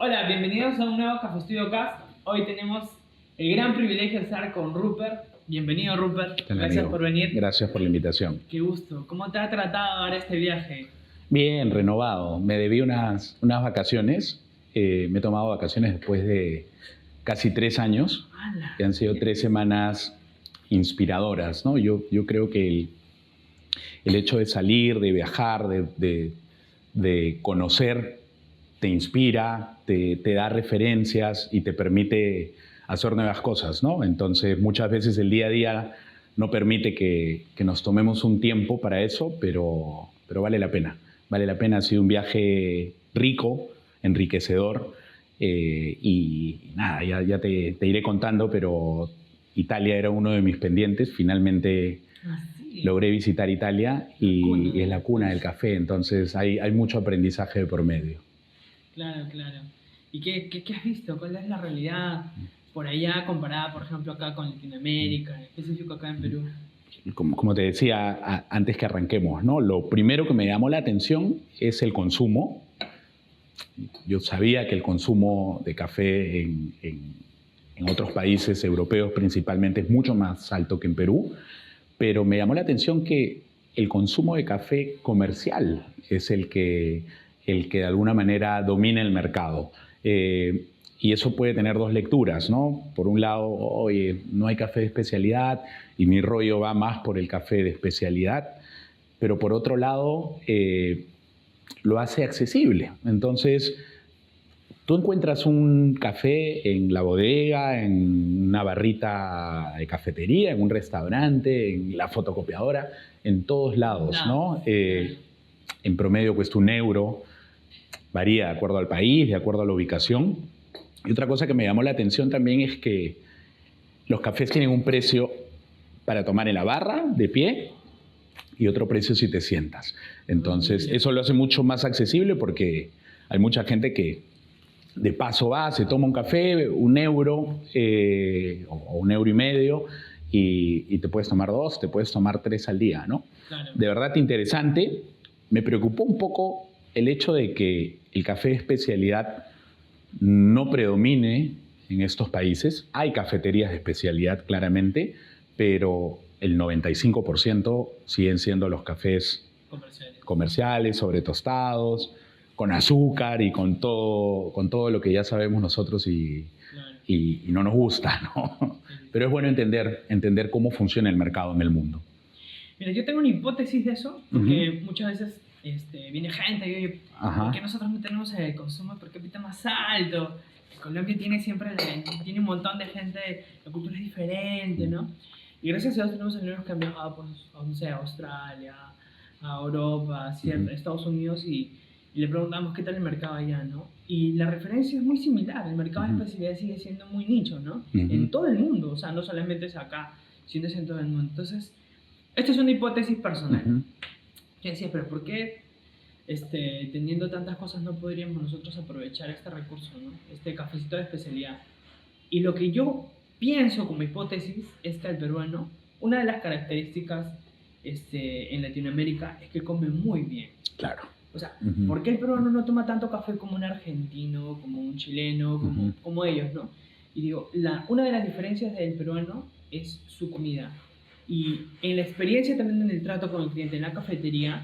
Hola, bienvenidos a un nuevo Café Studio Cast. Hoy tenemos el gran privilegio de estar con Rupert. Bienvenido, Rupert. Hola, Gracias amigo. por venir. Gracias por la invitación. Qué gusto. ¿Cómo te ha tratado ahora este viaje? Bien, renovado. Me debí unas vacaciones. Me he tomado vacaciones después de casi 3 años, ¡Hala! que han sido 3 semanas inspiradoras, ¿no? Yo creo que el hecho de salir, de viajar, de conocer, te inspira, te da referencias y te permite hacer nuevas cosas, ¿no? Entonces, muchas veces el día a día no permite que nos tomemos un tiempo para eso, pero vale la pena. Vale la pena, ha sido un viaje rico, enriquecedor, y nada, ya te iré contando, pero Italia era uno de mis pendientes. Finalmente Sí. logré visitar Italia y es la cuna del Uf. café, entonces hay mucho aprendizaje de por medio. Claro, claro. ¿Y qué has visto? ¿Cuál es la realidad por allá comparada, por ejemplo, acá con Latinoamérica, en específico acá en Perú? Como te decía antes que arranquemos, ¿no? Lo primero que me llamó la atención es el consumo. Yo sabía que el consumo de café en otros países europeos principalmente es mucho más alto que en Perú, pero me llamó la atención que el consumo de café comercial es el que de alguna manera domina el mercado. Y eso puede tener dos lecturas, ¿no? Por un lado, oye, no hay café de especialidad y mi rollo va más por el café de especialidad, pero por otro lado, lo hace accesible. Entonces, tú encuentras un café en la bodega, en una barrita de cafetería, en un restaurante, en la fotocopiadora, en todos lados, ¿no? En promedio cuesta €1, varía de acuerdo al país, de acuerdo a la ubicación. Y otra cosa que me llamó la atención también es que los cafés tienen un precio para tomar en la barra, de pie, y otro precio si te sientas. Entonces, eso lo hace mucho más accesible porque hay mucha gente que de paso va, se toma un café, €1 o €1,50 y te puedes tomar 2, te puedes tomar 3 al día, ¿no? Claro. De verdad interesante. Me preocupó un poco el hecho de que el café de especialidad no predomine en estos países. Hay cafeterías de especialidad claramente, pero el 95% siguen siendo los cafés comerciales, sobretostados, con azúcar y con todo lo que ya sabemos nosotros y no nos gusta, ¿no? Pero es bueno entender cómo funciona el mercado en el mundo. Mira, yo tengo una hipótesis de eso, porque muchas veces viene gente y oye, ¿por qué nosotros no tenemos el consumo per cápita más alto? Colombia tiene tiene un montón de gente, la cultura es diferente, ¿no? Y gracias a Dios tenemos amigos que han viajado, pues, no sé, a Australia, a Europa, a Estados Unidos, y le preguntamos qué tal el mercado allá, ¿no? Y la referencia es muy similar, el mercado de especialidad sigue siendo muy nicho, ¿no? En todo el mundo, o sea, no solamente es acá, sino es en todo el mundo. Entonces, esto es una hipótesis personal. Yo decía, pero ¿por qué teniendo tantas cosas no podríamos nosotros aprovechar este recurso, ¿no? Este cafecito de especialidad? Y lo que yo pienso como hipótesis es que el peruano, una de las características en Latinoamérica es que come muy bien. Claro. O sea, ¿por qué el peruano no toma tanto café como un argentino, como un chileno, como ellos, ¿no? Y digo, una de las diferencias del peruano es su comida. Y en la experiencia también en el trato con el cliente, en la cafetería,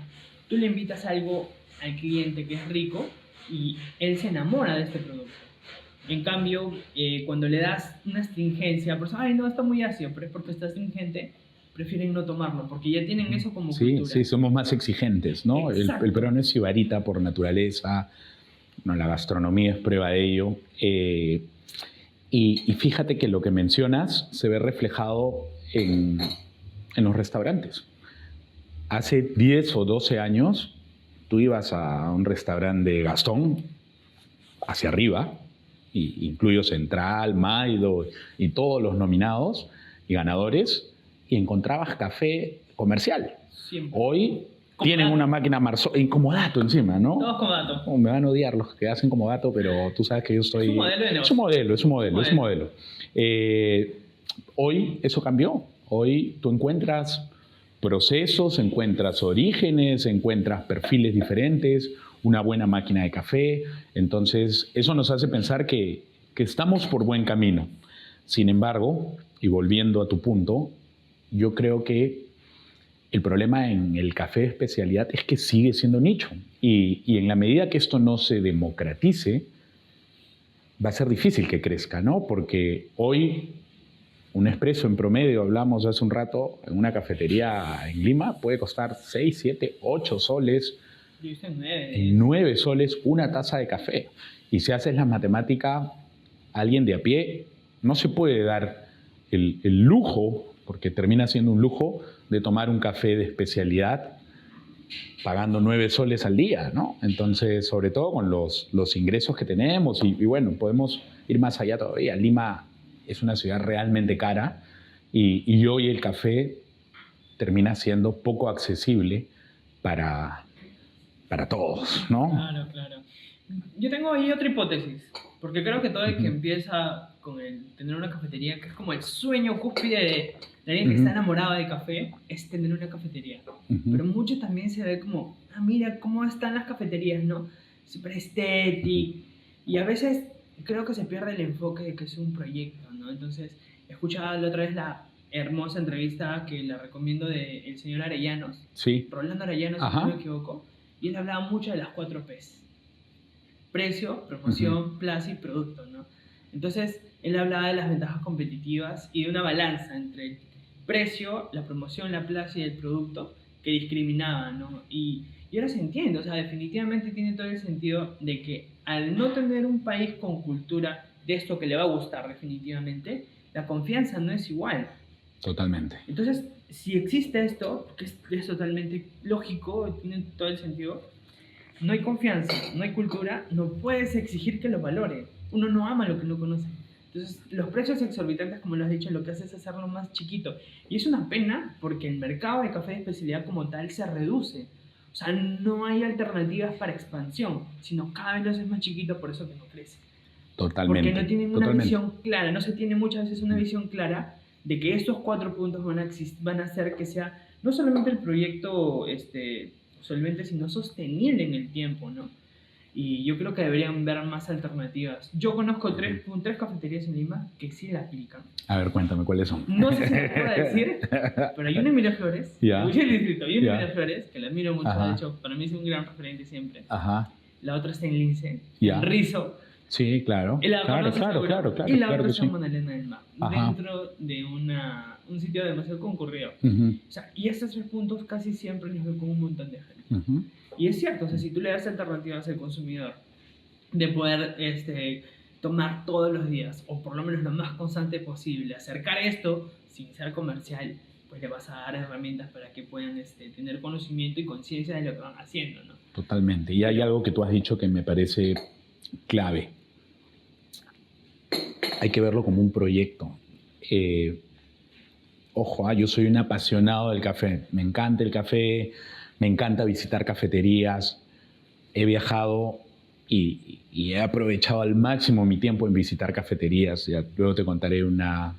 tú le invitas algo al cliente que es rico y él se enamora de este producto. En cambio, cuando le das una astringencia, pues, ay, no, está muy ácido, pero es porque está astringente, prefieren no tomarlo, porque ya tienen eso como cultura. Sí, somos más exigentes, ¿no? El peruano es sibarita por naturaleza, no, la gastronomía es prueba de ello. Y fíjate que lo que mencionas se ve reflejado en los restaurantes. Hace 10 o 12 años, tú ibas a un restaurante de Gastón, hacia arriba, incluyo Central, Maido y todos los nominados y ganadores, y encontrabas café comercial. Siempre. Hoy tienen una máquina Comodato encima, ¿no? Todos Comodato. Oh, me van a odiar los que hacen Comodato, pero tú sabes que yo estoy... Es un modelo de negocio. Es un modelo. Hoy eso cambió. Hoy tú encuentras procesos, encuentras orígenes, encuentras perfiles diferentes, una buena máquina de café. Entonces, eso nos hace pensar que estamos por buen camino. Sin embargo, y volviendo a tu punto, yo creo que el problema en el café de especialidad es que sigue siendo nicho. Y en la medida que esto no se democratice, va a ser difícil que crezca, ¿no? Porque hoy un espresso en promedio, hablamos hace un rato, en una cafetería en Lima puede costar 6, 7, 8 soles. Yo he visto 9. 9 soles una taza de café. Y si haces la matemática, alguien de a pie no se puede dar el lujo, porque termina siendo un lujo, de tomar un café de especialidad pagando 9 soles al día, ¿no? Entonces, sobre todo con los ingresos que tenemos y bueno, podemos ir más allá todavía. Lima es una ciudad realmente cara y hoy el café termina siendo poco accesible para todos, ¿no? Claro, claro. Yo tengo ahí otra hipótesis, porque creo que todo el que empieza con el tener una cafetería, que es como el sueño cúspide de alguien que está enamorado del café, es tener una cafetería. Pero mucho también se ve como, mira cómo están las cafeterías, ¿no? Súper estético. Y a veces creo que se pierde el enfoque de que es un proyecto, ¿no? Entonces, escuchaba la otra vez la hermosa entrevista que la recomiendo del señor Arellanos. Sí. Rolando Arellanos, si no me equivoco. Y él hablaba mucho de las 4 P's. Precio, promoción, plaza y producto, ¿no? Entonces, él hablaba de las ventajas competitivas y de una balanza entre el precio, la promoción, la plaza y el producto que discriminaba, ¿no? Y ahora se entiende, o sea, definitivamente tiene todo el sentido de que al no tener un país con cultura de esto que le va a gustar definitivamente, la confianza no es igual. Totalmente. Entonces, si existe esto, que es totalmente lógico, tiene todo el sentido, no hay confianza, no hay cultura, no puedes exigir que lo valore. Uno no ama lo que no conoce. Entonces, los precios exorbitantes, como lo has dicho, lo que hace es hacerlo más chiquito. Y es una pena porque el mercado de café de especialidad como tal se reduce. O sea, no hay alternativas para expansión, sino cada vez lo haces más chiquito, por eso que no crece. Totalmente. Porque no tienen una visión clara, no se tiene muchas veces una visión clara de que estos 4 puntos van a hacer que sea no solamente el proyecto solvente, sino sostenible en el tiempo, ¿no? Y yo creo que deberían ver más alternativas. Yo conozco 3 cafeterías en Lima que sí la aplican. A ver, cuéntame, ¿cuáles son? No sé si me puedo decir, pero hay una en Miraflores, Ya. el distrito, hay una en Miraflores, que la admiro mucho, Ajá. de hecho, para mí es un gran referente siempre. Ajá. La otra está en Lince, Ya. en Rizo. Sí, claro. Y la Claro. Y la otra está en Sí. Magdalena del Mar, Ajá. dentro de un sitio demasiado concurrido. O sea, y estos 3 puntos casi siempre los veo con un montón de gente. Y es cierto, o sea, si tú le das alternativas al consumidor de poder tomar todos los días, o por lo menos lo más constante posible, acercar esto sin ser comercial, pues le vas a dar herramientas para que puedan tener conocimiento y conciencia de lo que van haciendo, ¿no? Totalmente. Y hay algo que tú has dicho que me parece clave. Hay que verlo como un proyecto. Ojo, yo soy un apasionado del café. Me encanta el café, me encanta visitar cafeterías. He viajado y he aprovechado al máximo mi tiempo en visitar cafeterías. Ya, luego te contaré una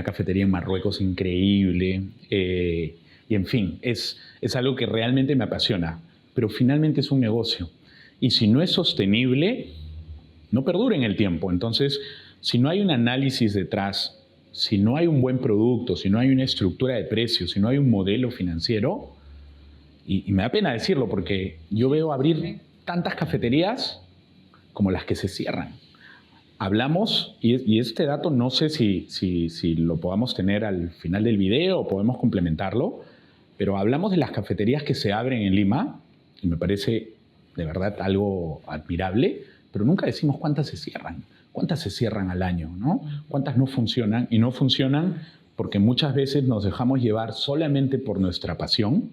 cafetería en Marruecos increíble. Y en fin, es algo que realmente me apasiona. Pero finalmente es un negocio. Y si no es sostenible, no perdura en el tiempo. Entonces, si no hay un análisis detrás, si no hay un buen producto, si no hay una estructura de precios, si no hay un modelo financiero, y me da pena decirlo porque yo veo abrir tantas cafeterías como las que se cierran. Hablamos, y este dato no sé si lo podamos tener al final del video o podemos complementarlo, pero hablamos de las cafeterías que se abren en Lima, y me parece de verdad algo admirable, pero nunca decimos cuántas se cierran. ¿Cuántas se cierran al año, no? ¿Cuántas no funcionan? Y no funcionan porque muchas veces nos dejamos llevar solamente por nuestra pasión.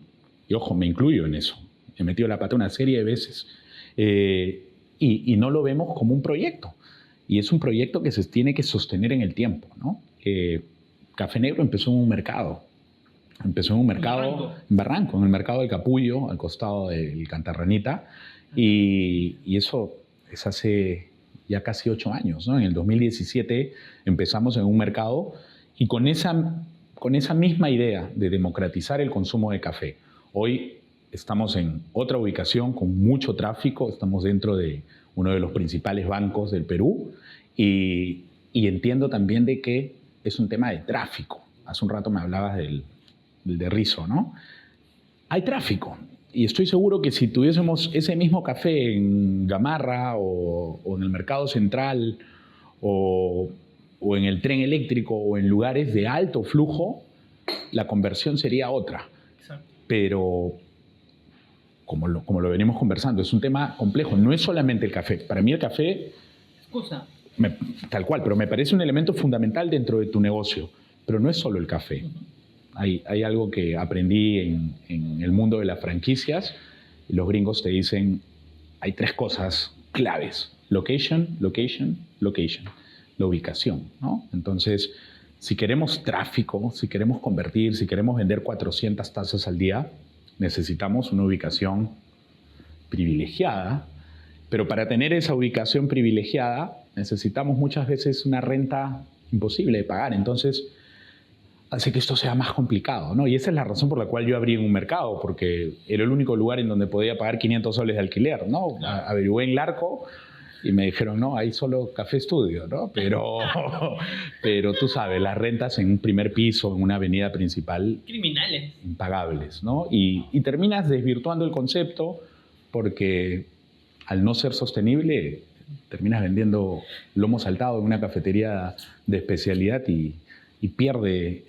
Y ojo, me incluyo en eso. He metido la pata una serie de veces. Y no lo vemos como un proyecto. Y es un proyecto que se tiene que sostener en el tiempo, ¿no? Café Negro empezó en un mercado. Empezó en un mercado en Barranco, en el mercado del Capullo, al costado del Cantarranita. Y eso es hace ya casi 8 años, ¿no? En el 2017 empezamos en un mercado y con esa misma idea de democratizar el consumo de café. Hoy estamos en otra ubicación con mucho tráfico, estamos dentro de uno de los principales bancos del Perú y entiendo también de que es un tema de tráfico. Hace un rato me hablabas del de Rizo, ¿no? Hay tráfico y estoy seguro que si tuviésemos ese mismo café en Gamarra o en el Mercado Central o en el tren eléctrico o en lugares de alto flujo, la conversión sería otra. Exacto. Pero como lo venimos conversando, es un tema complejo. No es solamente el café. Para mí el café... Excusa. Tal cual, pero me parece un elemento fundamental dentro de tu negocio. Pero no es solo el café. Hay algo que aprendí en el mundo de las franquicias. Y los gringos te dicen, hay 3 cosas claves. Location, location, location. La ubicación, ¿no? Entonces, si queremos tráfico, si queremos convertir, si queremos vender 400 tazas al día, necesitamos una ubicación privilegiada, pero para tener esa ubicación privilegiada necesitamos muchas veces una renta imposible de pagar, entonces hace que esto sea más complicado, ¿no? Y esa es la razón por la cual yo abrí un mercado, porque era el único lugar en donde podía pagar 500 soles de alquiler, ¿no? Averigué en Larco y me dijeron, no, hay solo café estudio, ¿no? Pero tú sabes, las rentas en un primer piso, en una avenida principal... Criminales. Impagables, ¿no? Y terminas desvirtuando el concepto porque al no ser sostenible terminas vendiendo lomo saltado en una cafetería de especialidad y pierde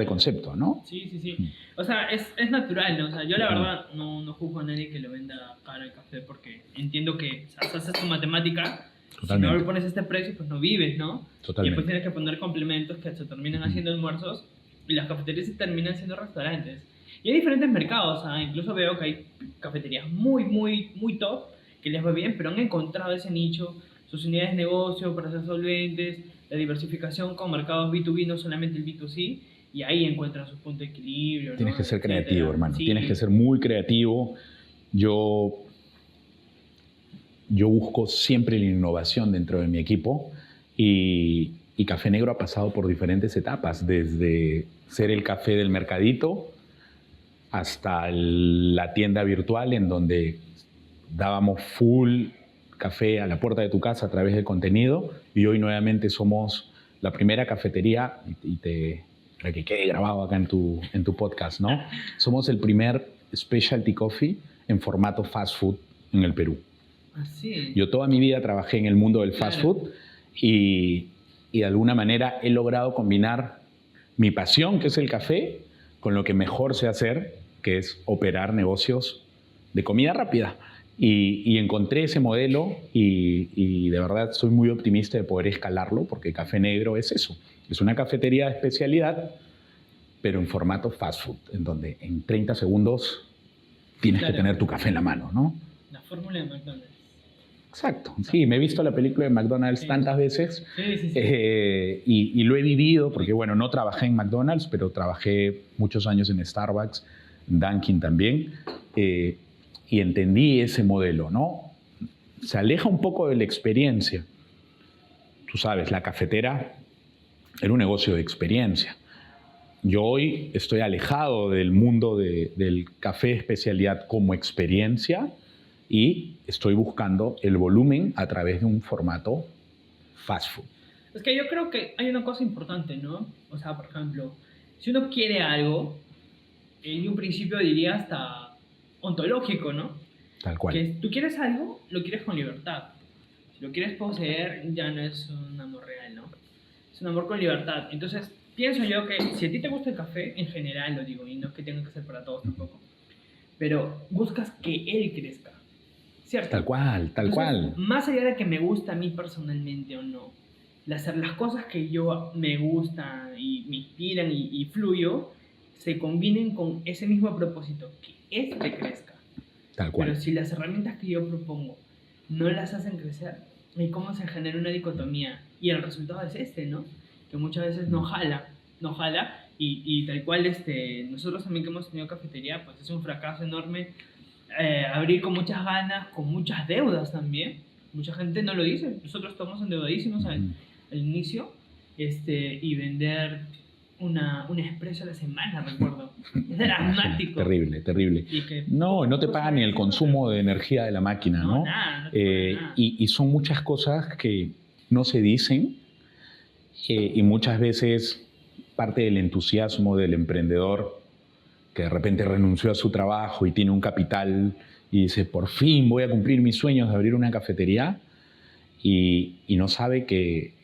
concepto, ¿no? Sí. O sea, es natural, ¿no? O sea, yo la verdad no juzgo a nadie que lo venda caro el café porque entiendo que, o sea, haces tu matemática. Totalmente. Si no le pones este precio, pues no vives, ¿no? Totalmente. Y después tienes que poner complementos que se terminan haciendo almuerzos y las cafeterías se terminan siendo restaurantes. Y hay diferentes mercados, ¿ah? Incluso veo que hay cafeterías muy top que les va bien, pero han encontrado ese nicho, sus unidades de negocio para ser solventes, la diversificación con mercados B2B, no solamente el B2C, y ahí encuentran su punto de equilibrio. Tienes ¿no? que ser creativo, hermano. Sí. Tienes que ser muy creativo. Yo busco siempre la innovación dentro de mi equipo y Café Negro ha pasado por diferentes etapas, desde ser el café del mercadito hasta la tienda virtual en donde dábamos full café a la puerta de tu casa a través del contenido y hoy nuevamente somos la primera cafetería para que quede grabado acá en tu podcast, ¿no? Somos el primer specialty coffee en formato fast food en el Perú. Así. Yo toda mi vida trabajé en el mundo del fast food y de alguna manera he logrado combinar mi pasión, que es el café, con lo que mejor sé hacer, que es operar negocios de comida rápida. Y encontré ese modelo y de verdad soy muy optimista de poder escalarlo porque Café Negro es eso. Es una cafetería de especialidad, pero en formato fast food, en donde en 30 segundos tienes que tener tu café en la mano, ¿no? La fórmula de McDonald's. Exacto. Sí, me he visto la película de McDonald's tantas veces Sí. y lo he vivido porque, bueno, no trabajé en McDonald's, pero trabajé muchos años en Starbucks, en Dunkin' también. Y entendí ese modelo, ¿no? Se aleja un poco de la experiencia. Tú sabes, la cafetera era un negocio de experiencia. Yo hoy estoy alejado del mundo del café especialidad como experiencia y estoy buscando el volumen a través de un formato fast food. Es que yo creo que hay una cosa importante, ¿no? O sea, por ejemplo, si uno quiere algo, en un principio diría hasta ontológico, ¿no? Tal cual. Que tú quieres algo, lo quieres con libertad. Si lo quieres poseer, ya no es un amor real, ¿no? Es un amor con libertad. Entonces, pienso yo que si a ti te gusta el café, en general lo digo, y no es que tenga que ser para todos tampoco, pero buscas que él crezca, ¿cierto? Tal cual. Entonces, más allá de que me gusta a mí personalmente o no, hacer las cosas que yo me gustan y me inspiran y fluyo, se combinen con ese mismo propósito, que este crezca. Tal cual. Pero si las herramientas que yo propongo no las hacen crecer, ¿y cómo se genera una dicotomía? Y el resultado es este, ¿no? Que muchas veces no jala, y tal cual nosotros también que hemos tenido cafetería, pues es un fracaso enorme abrir con muchas ganas, con muchas deudas también. Mucha gente no lo dice, nosotros estamos endeudadísimos al inicio, y vender un espresso a la semana, recuerdo. Es dramático. Terrible, terrible. No te paga ni el consumo de energía de la máquina, ¿no? Nada, no te paga nada. Y son muchas cosas que no se dicen y muchas veces parte del entusiasmo del emprendedor que de repente renunció a su trabajo y tiene un capital y dice, por fin voy a cumplir mis sueños de abrir una cafetería y no sabe que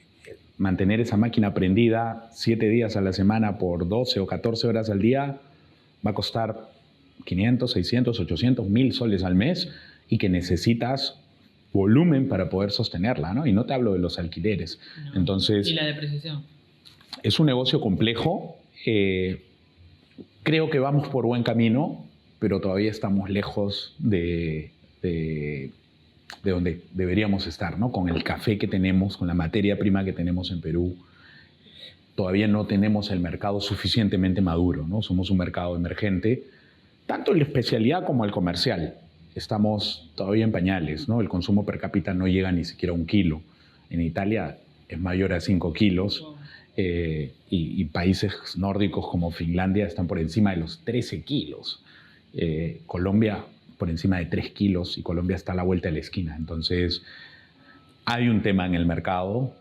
mantener esa máquina prendida 7 días a la semana por 12 o 14 horas al día va a costar 500, 600, 800, 1000 soles al mes y que necesitas volumen para poder sostenerla, ¿no? Y no te hablo de los alquileres. No. Entonces, y la depreciación. Es un negocio complejo. Creo que vamos por buen camino, pero todavía estamos lejos de donde deberíamos estar, ¿no? Con el café que tenemos, con la materia prima que tenemos en Perú. Todavía no tenemos el mercado suficientemente maduro, ¿no? Somos un mercado emergente, tanto en la especialidad como el comercial. Estamos todavía en pañales, ¿no? El consumo per cápita no llega ni siquiera a 1 kilo. En Italia es mayor a 5 kilos. Y países nórdicos como Finlandia están por encima de los 13 kilos. Colombia por encima de 3 kilos y Colombia está a la vuelta de la esquina. Entonces, hay un tema en el mercado.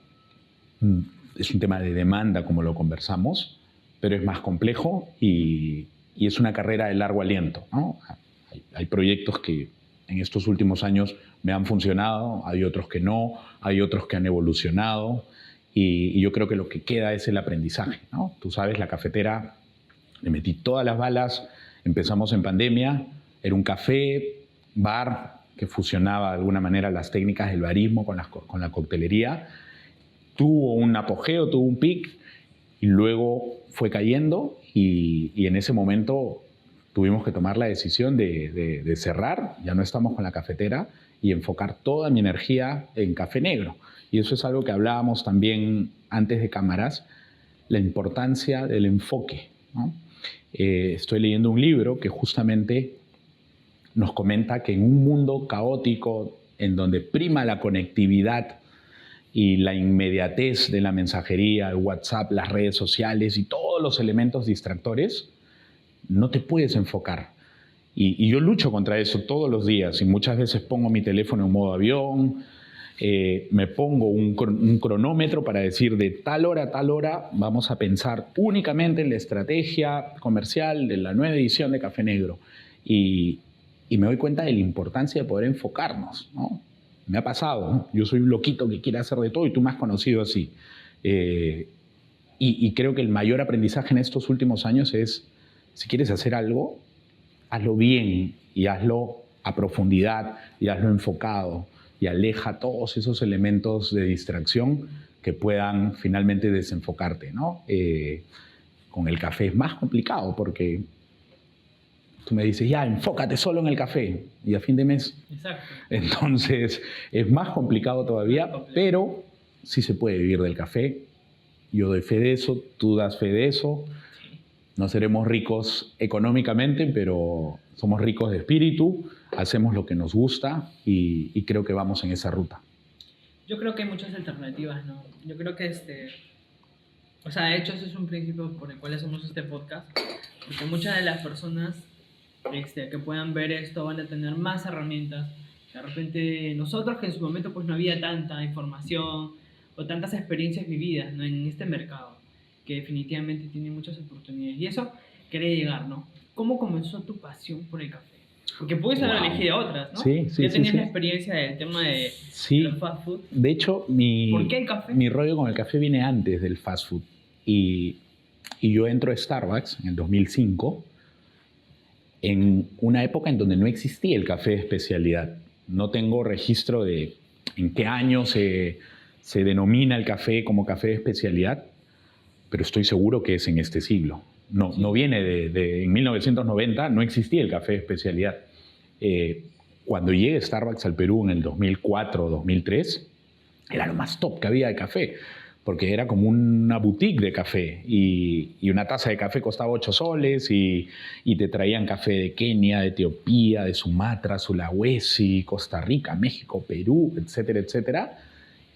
Es un tema de demanda, como lo conversamos, pero es más complejo y es una carrera de largo aliento, ¿no? Hay proyectos que en estos últimos años me han funcionado, hay otros que no, hay otros que han evolucionado y yo creo que lo que queda es el aprendizaje, ¿no? Tú sabes, la cafetera, le metí todas las balas, empezamos en pandemia, era un café, bar, que fusionaba de alguna manera las técnicas del barismo con la coctelería. Tuvo un apogeo, tuvo un pic y luego fue cayendo y en ese momento tuvimos que tomar la decisión de cerrar, ya no estamos con la cafetera y enfocar toda mi energía en café negro. Y eso es algo que hablábamos también antes de cámaras, la importancia del enfoque, ¿no? Estoy leyendo un libro que justamente nos comenta que en un mundo caótico en donde prima la conectividad y la inmediatez de la mensajería, el WhatsApp, las redes sociales y todos los elementos distractores, no te puedes enfocar. Y yo lucho contra eso todos los días y muchas veces pongo mi teléfono en modo avión, me pongo un cronómetro para decir de tal hora a tal hora vamos a pensar únicamente en la estrategia comercial de la nueva edición de Café Negro. Y me doy cuenta de la importancia de poder enfocarnos, ¿no? Me ha pasado, ¿no? Yo soy un loquito que quiere hacer de todo y tú me has conocido así. Y creo que el mayor aprendizaje en estos últimos años es, si quieres hacer algo, hazlo bien y hazlo a profundidad y hazlo enfocado y aleja todos esos elementos de distracción que puedan finalmente desenfocarte, ¿no? Con el café es más complicado porque tú me dices, ya, enfócate solo en el café y a fin de mes. Exacto. Entonces es más complicado todavía, pero sí se puede vivir del café. Yo doy fe de eso, tú das fe de eso. No seremos ricos económicamente, pero somos ricos de espíritu, hacemos lo que nos gusta y creo que vamos en esa ruta. Yo creo que hay muchas alternativas, ¿no? Yo creo que o sea, de hecho ese es un principio por el cual hacemos este podcast, porque muchas de las personas que puedan ver esto van a tener más herramientas. De repente nosotros, que en su momento pues no había tanta información o tantas experiencias vividas, ¿no? En este mercado, que definitivamente tiene muchas oportunidades. Y eso quería llegar, ¿no? ¿Cómo comenzó tu pasión por el café? Porque puedes haber elegido otras, ¿no? Sí, ya tenías la experiencia del tema de los fast food. De hecho, ¿por qué el café? Mi rollo con el café viene antes del fast food. Y yo entro a Starbucks en el 2005, en una época en donde no existía el café de especialidad. No tengo registro de en qué año se denomina el café como café de especialidad, pero estoy seguro que es en este siglo. No viene en 1990 no existía el café de especialidad. Cuando llegue Starbucks al Perú en el 2004 o 2003, era lo más top que había de café, porque era como una boutique de café y una taza de café costaba 8 soles y te traían café de Kenia, de Etiopía, de Sumatra, Sulawesi, Costa Rica, México, Perú, etcétera, etcétera.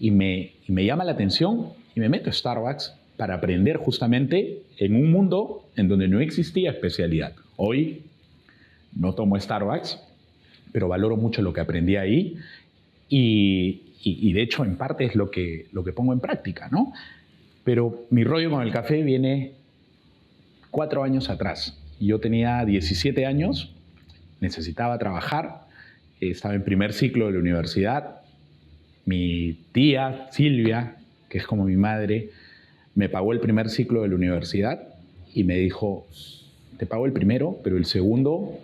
Y me llama la atención y me meto a Starbucks, para aprender justamente en un mundo en donde no existía especialidad. Hoy no tomo Starbucks, pero valoro mucho lo que aprendí ahí y de hecho en parte es lo que pongo en práctica, ¿no? Pero mi rollo con el café viene 4 años atrás. Yo tenía 17 años, necesitaba trabajar, estaba en primer ciclo de la universidad. Mi tía Silvia, que es como mi madre, me pagó el primer ciclo de la universidad y me dijo, te pago el primero, pero el segundo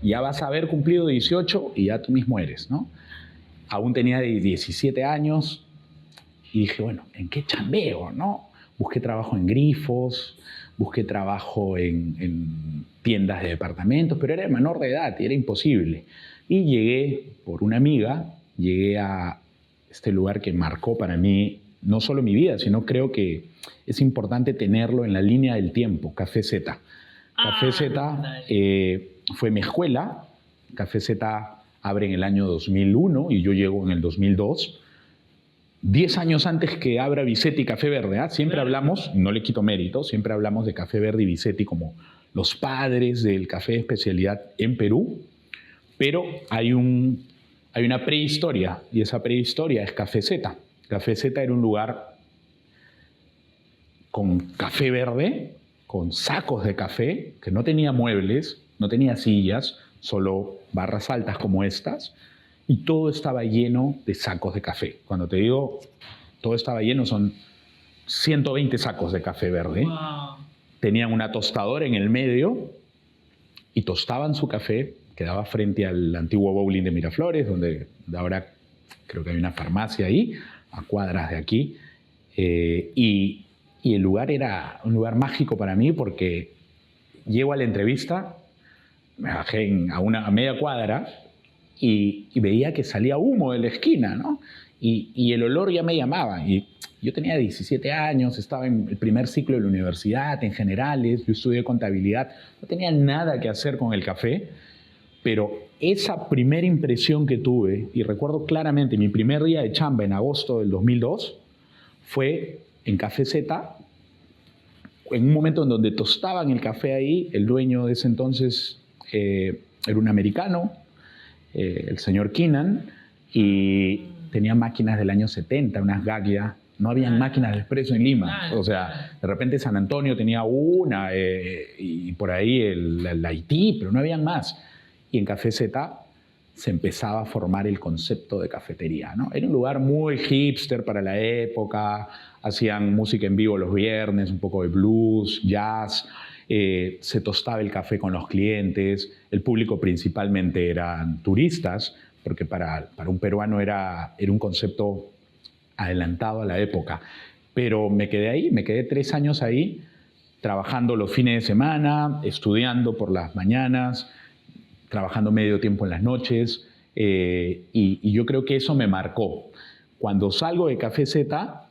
ya vas a haber cumplido 18 y ya tú mismo eres, ¿no? Aún tenía 17 años y dije, bueno, ¿en qué chambeo, no? Busqué trabajo en grifos, busqué trabajo en tiendas de departamentos, pero era menor de edad y era imposible. Y llegué, por una amiga, llegué a este lugar que marcó para mí no solo mi vida, sino creo que es importante tenerlo en la línea del tiempo, Café Z. Café Z fue mi escuela. Café Z abre en el año 2001 y yo llego en el 2002. 10 años antes que abra Bicetti y Café Verde, ¿eh? Siempre hablamos, no le quito mérito, siempre hablamos de Café Verde y Bicetti como los padres del café de especialidad en Perú, pero hay una prehistoria y esa prehistoria es Café Z. Café Z era un lugar con café verde, con sacos de café, que no tenía muebles, no tenía sillas, solo barras altas como estas, y todo estaba lleno de sacos de café. Cuando te digo todo estaba lleno, son 120 sacos de café verde. Wow. Tenían una tostadora en el medio y tostaban su café, quedaba frente al antiguo bowling de Miraflores, donde ahora creo que hay una farmacia ahí, a cuadras de aquí, y el lugar era un lugar mágico para mí porque llego a la entrevista, me bajé a media cuadra y veía que salía humo de la esquina, ¿no? Y el olor ya me llamaba. Y yo tenía 17 años, estaba en el primer ciclo de la universidad, en generales, yo estudié contabilidad, no tenía nada que hacer con el café, pero esa primera impresión que tuve, y recuerdo claramente mi primer día de chamba en agosto del 2002, fue en Café Z, en un momento en donde tostaban el café ahí. El dueño de ese entonces era un americano, el señor Keenan, y tenía máquinas del año 70, unas Gaggia. No habían máquinas de expreso en Lima. O sea, de repente San Antonio tenía una y por ahí el Haití, pero no habían más. Y en Café Z se empezaba a formar el concepto de cafetería, ¿no? Era un lugar muy hipster para la época, hacían música en vivo los viernes, un poco de blues, jazz, se tostaba el café con los clientes, el público principalmente eran turistas, porque para un peruano era un concepto adelantado a la época. Pero me quedé ahí, me quedé 3 años ahí, trabajando los fines de semana, estudiando por las mañanas, trabajando medio tiempo en las noches, y yo creo que eso me marcó. Cuando salgo de Café Z,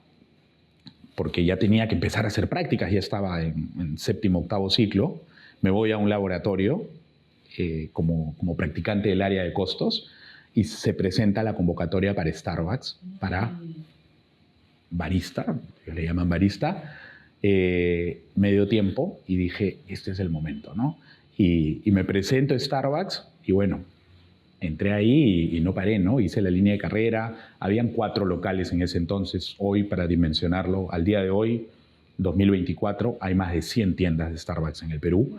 porque ya tenía que empezar a hacer prácticas, ya estaba en séptimo, octavo ciclo, me voy a un laboratorio como practicante del área de costos y se presenta la convocatoria para Starbucks, para barista, que le llaman barista, medio tiempo, y dije, este es el momento, ¿no? Y me presento a Starbucks y bueno, entré ahí y no paré, ¿no? Hice la línea de carrera. Habían 4 locales en ese entonces. Hoy, para dimensionarlo, al día de hoy, 2024, hay más de 100 tiendas de Starbucks en el Perú.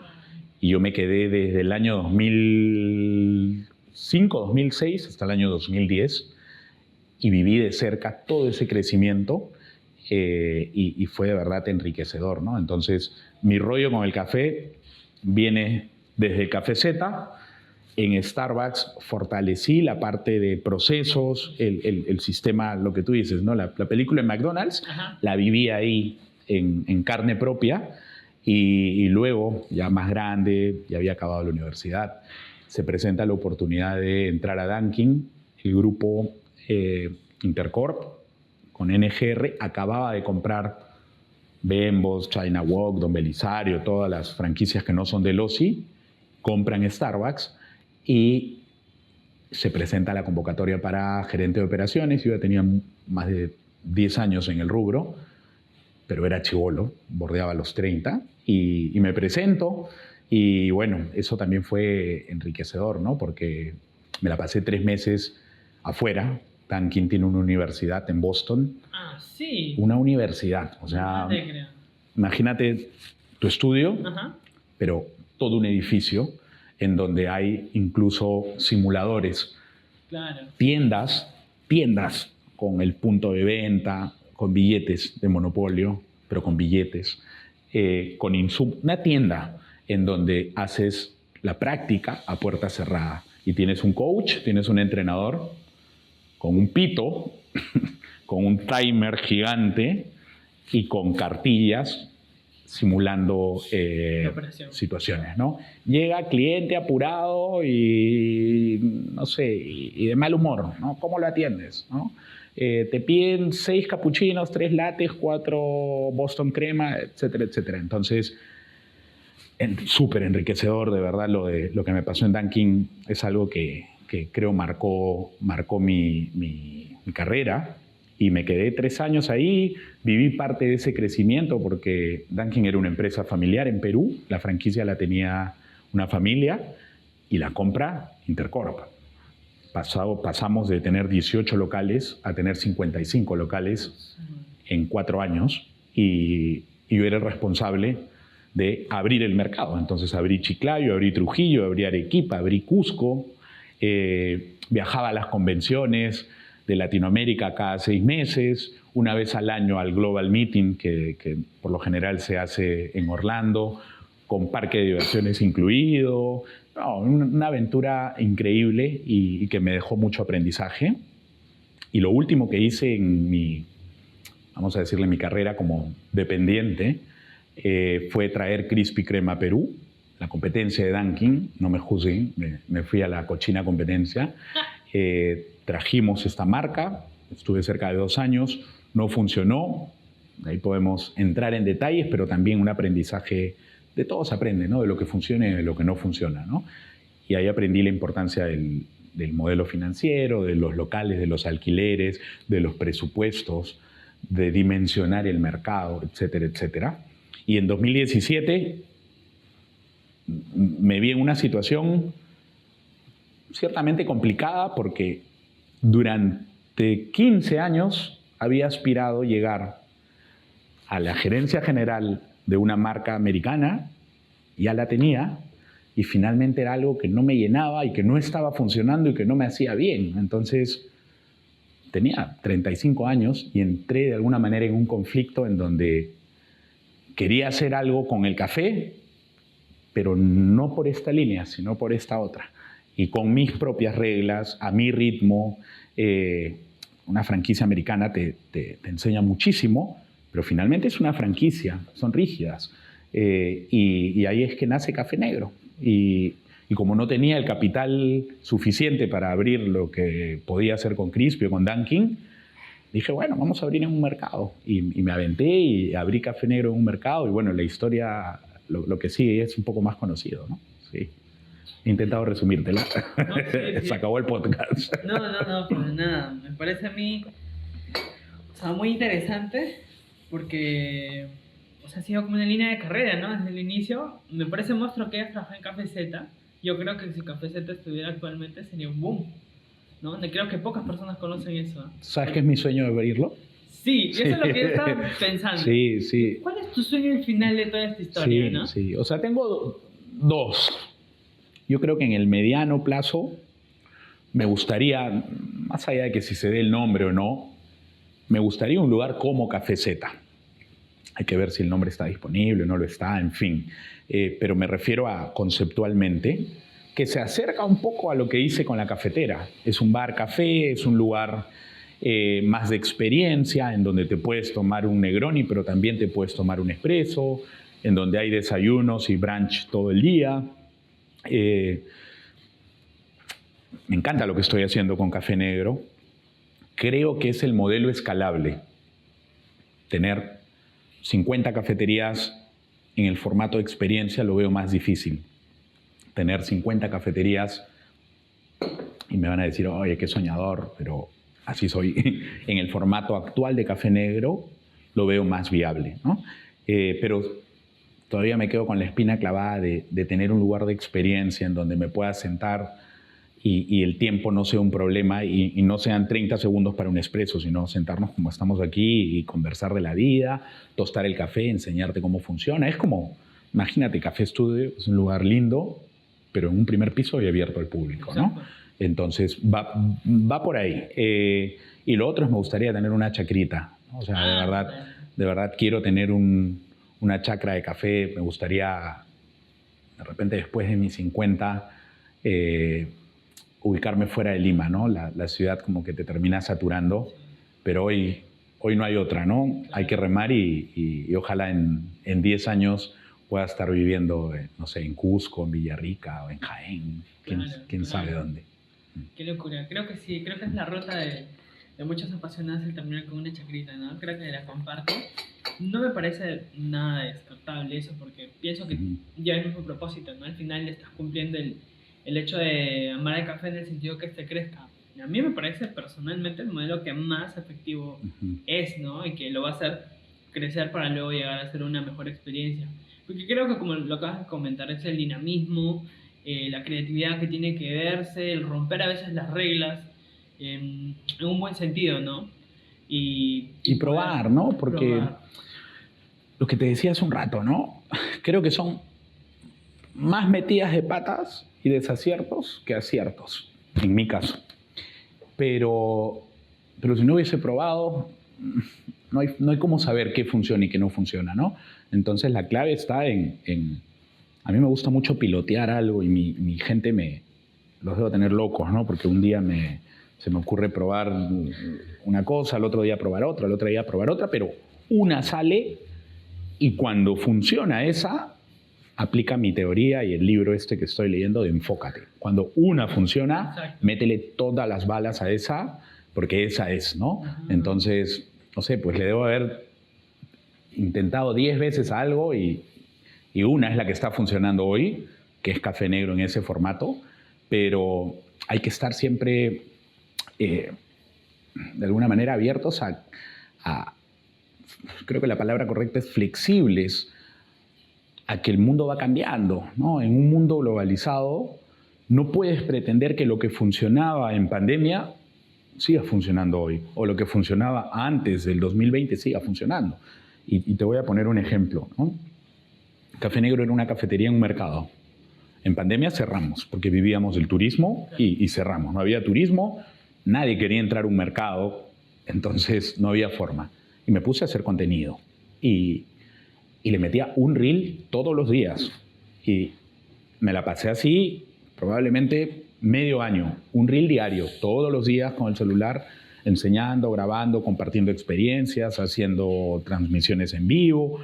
Y yo me quedé desde el año 2005, 2006 hasta el año 2010 y viví de cerca todo ese crecimiento y fue de verdad enriquecedor, ¿no? Entonces, mi rollo con el café viene desde Café Z. En Starbucks fortalecí la parte de procesos, el sistema, lo que tú dices, ¿no? La película en McDonald's, la viví ahí en carne propia y luego, ya más grande, ya había acabado la universidad, se presenta la oportunidad de entrar a Dunkin'. El grupo Intercorp con NGR acababa de comprar Bembos, China Walk, Don Belisario, todas las franquicias que no son del OSI, compran Starbucks y se presenta la convocatoria para gerente de operaciones. Yo ya tenía más de 10 años en el rubro pero era chibolo, bordeaba los 30, y me presento, y bueno, eso también fue enriquecedor, ¿no? Porque me la pasé 3 meses afuera. Dunkin' tiene una universidad en Boston. Ah, sí. Una universidad, o sea, No te creo. imagínate tu estudio, Ajá. pero todo un edificio en donde hay incluso simuladores, Claro. tiendas con el punto de venta, con billetes de monopolio, pero con billetes, con insumos, una tienda en donde haces la práctica a puerta cerrada y tienes un coach, tienes un entrenador con un pito, con un timer gigante y con cartillas simulando situaciones, ¿no? Llega cliente apurado y, no sé, y de mal humor, ¿no? ¿Cómo lo atiendes, no? Te piden 6 capuchinos, 3 lattes, 4 Boston crema, etcétera, etcétera. Entonces, súper enriquecedor, de verdad, lo que me pasó en Dunkin' es algo que creo marcó mi carrera. Y me quedé 3 años ahí, viví parte de ese crecimiento porque Dunkin' era una empresa familiar en Perú, la franquicia la tenía una familia y la compra Intercorp. Pasamos de tener 18 locales a tener 55 locales en 4 años y yo era el responsable de abrir el mercado. Entonces abrí Chiclayo, abrí Trujillo, abrí Arequipa, abrí Cusco, viajaba a las convenciones de Latinoamérica cada 6 meses, una vez al año al Global Meeting, que por lo general se hace en Orlando, con parque de diversiones incluido. No, una aventura increíble y que me dejó mucho aprendizaje. Y lo último que hice en mi, vamos a decirle, mi carrera como dependiente, fue traer Crispy Crema a Perú, la competencia de Dunkin', no me juzguen, me fui a la cochina competencia. Trajimos esta marca, estuve cerca de 2 años, no funcionó, ahí podemos entrar en detalles, pero también un aprendizaje, de todo se aprende, ¿no? De lo que funciona y de lo que no funciona, ¿no? Y ahí aprendí la importancia del modelo financiero, de los locales, de los alquileres, de los presupuestos, de dimensionar el mercado, etcétera, etcétera. Y en 2017 me vi en una situación ciertamente complicada porque durante 15 años había aspirado llegar a la gerencia general de una marca americana, ya la tenía, y finalmente era algo que no me llenaba y que no estaba funcionando y que no me hacía bien. Entonces tenía 35 años y entré de alguna manera en un conflicto en donde quería hacer algo con el café, pero no por esta línea, sino por esta otra. Y con mis propias reglas, a mi ritmo. Una franquicia americana te enseña muchísimo, pero finalmente es una franquicia, son rígidas. Y ahí es que nace Café Negro. Y como no tenía el capital suficiente para abrir lo que podía hacer con Crispy o con Dunkin', dije, bueno, vamos a abrir en un mercado. Y me aventé y abrí Café Negro en un mercado. Y bueno, la historia, lo que sigue es un poco más conocido, ¿no? Sí. He intentado resumírtelo. No, sí. Se acabó el podcast. No, pues nada. Me parece a mí, o sea, muy interesante porque, o sea, ha sido como una línea de carrera, ¿no? Desde el inicio. Me parece monstruo que hayas trabajado en Café Z. Yo creo que si Café Z estuviera actualmente sería un boom, ¿no? Creo que pocas personas conocen eso. ¿Sabes qué es mi sueño de abrirlo? Sí, eso es lo que yo estaba pensando. Sí, sí. ¿Cuál es tu sueño al final de toda esta historia, sí, no? Sí, o sea, tengo 2. Yo creo que en el mediano plazo me gustaría, más allá de que si se dé el nombre o no, me gustaría un lugar como Café Z. Hay que ver si el nombre está disponible o no lo está, en fin. Pero me refiero a conceptualmente, que se acerca un poco a lo que hice con la cafetera. Es un bar café, es un lugar más de experiencia, en donde te puedes tomar un Negroni, pero también te puedes tomar un espresso, en donde hay desayunos y brunch todo el día. Me encanta lo que estoy haciendo con Café Negro. Creo que es el modelo escalable. Tener 50 cafeterías en el formato de experiencia lo veo más difícil. Tener 50 cafeterías, y me van a decir, oye, qué soñador, pero así soy. En el formato actual de Café Negro lo veo más viable, ¿no? Pero todavía me quedo con la espina clavada de tener un lugar de experiencia en donde me pueda sentar y el tiempo no sea un problema y no sean 30 segundos para un espresso, sino sentarnos como estamos aquí y conversar de la vida, tostar el café, enseñarte cómo funciona. Es como, imagínate, Café Studio es un lugar lindo, pero en un primer piso y abierto al público, ¿no? Entonces va por ahí. Y lo otro es, me gustaría tener una chacrita, ¿no? O sea, de verdad quiero tener una chacra de café. Me gustaría, de repente, después de mis 50, ubicarme fuera de Lima, ¿no? La ciudad como que te termina saturando, pero hoy no hay otra, ¿no? Hay que remar y ojalá en 10 años pueda estar viviendo, no sé, en Cusco, en Villarrica o en Jaén, quién sabe dónde. Qué locura. Creo que sí, creo que es la ruta de muchos apasionados el terminar con una chacrita, ¿no? Creo que la comparto. No me parece nada descartable eso, porque pienso que ya es el mismo propósito, ¿no? Al final le estás cumpliendo el hecho de amar el café en el sentido que crezca. A mí me parece personalmente el modelo que más efectivo es, ¿no? Y que lo va a hacer crecer para luego llegar a ser una mejor experiencia. Porque creo que, como lo acabas de comentar, es el dinamismo, la creatividad que tiene que verse, el romper a veces las reglas, en un buen sentido, ¿no? Y probar, ¿no? Porque probar. Lo que te decía hace un rato, ¿no? Creo que son más metidas de patas y desaciertos que aciertos, en mi caso. Pero si no hubiese probado, no hay cómo saber qué funciona y qué no funciona, ¿no? Entonces la clave está en a mí me gusta mucho pilotear algo y mi gente los debo tener locos, ¿no? Porque un día se me ocurre probar una cosa, al otro día probar otra, al otro día probar otra, pero una sale y cuando funciona esa, aplica mi teoría y el libro que estoy leyendo de Enfócate. Cuando una funciona, exacto, métele todas las balas a esa, porque esa es, ¿no? Entonces, no sé, pues le debo haber intentado 10 veces algo y una es la que está funcionando hoy, que es Café Negro en ese formato, pero hay que estar siempre, de alguna manera, abiertos a creo que la palabra correcta es flexibles, a que el mundo va cambiando, ¿no? En un mundo globalizado no puedes pretender que lo que funcionaba en pandemia siga funcionando hoy, o lo que funcionaba antes del 2020 siga funcionando. Y te voy a poner un ejemplo, ¿no? Café Negro era una cafetería en un mercado. En pandemia cerramos, porque vivíamos del turismo y cerramos. No había turismo, nadie quería entrar a un mercado, entonces no había forma. Y me puse a hacer contenido. Y le metía un reel todos los días. Y me la pasé así probablemente medio año. Un reel diario, todos los días con el celular, enseñando, grabando, compartiendo experiencias, haciendo transmisiones en vivo,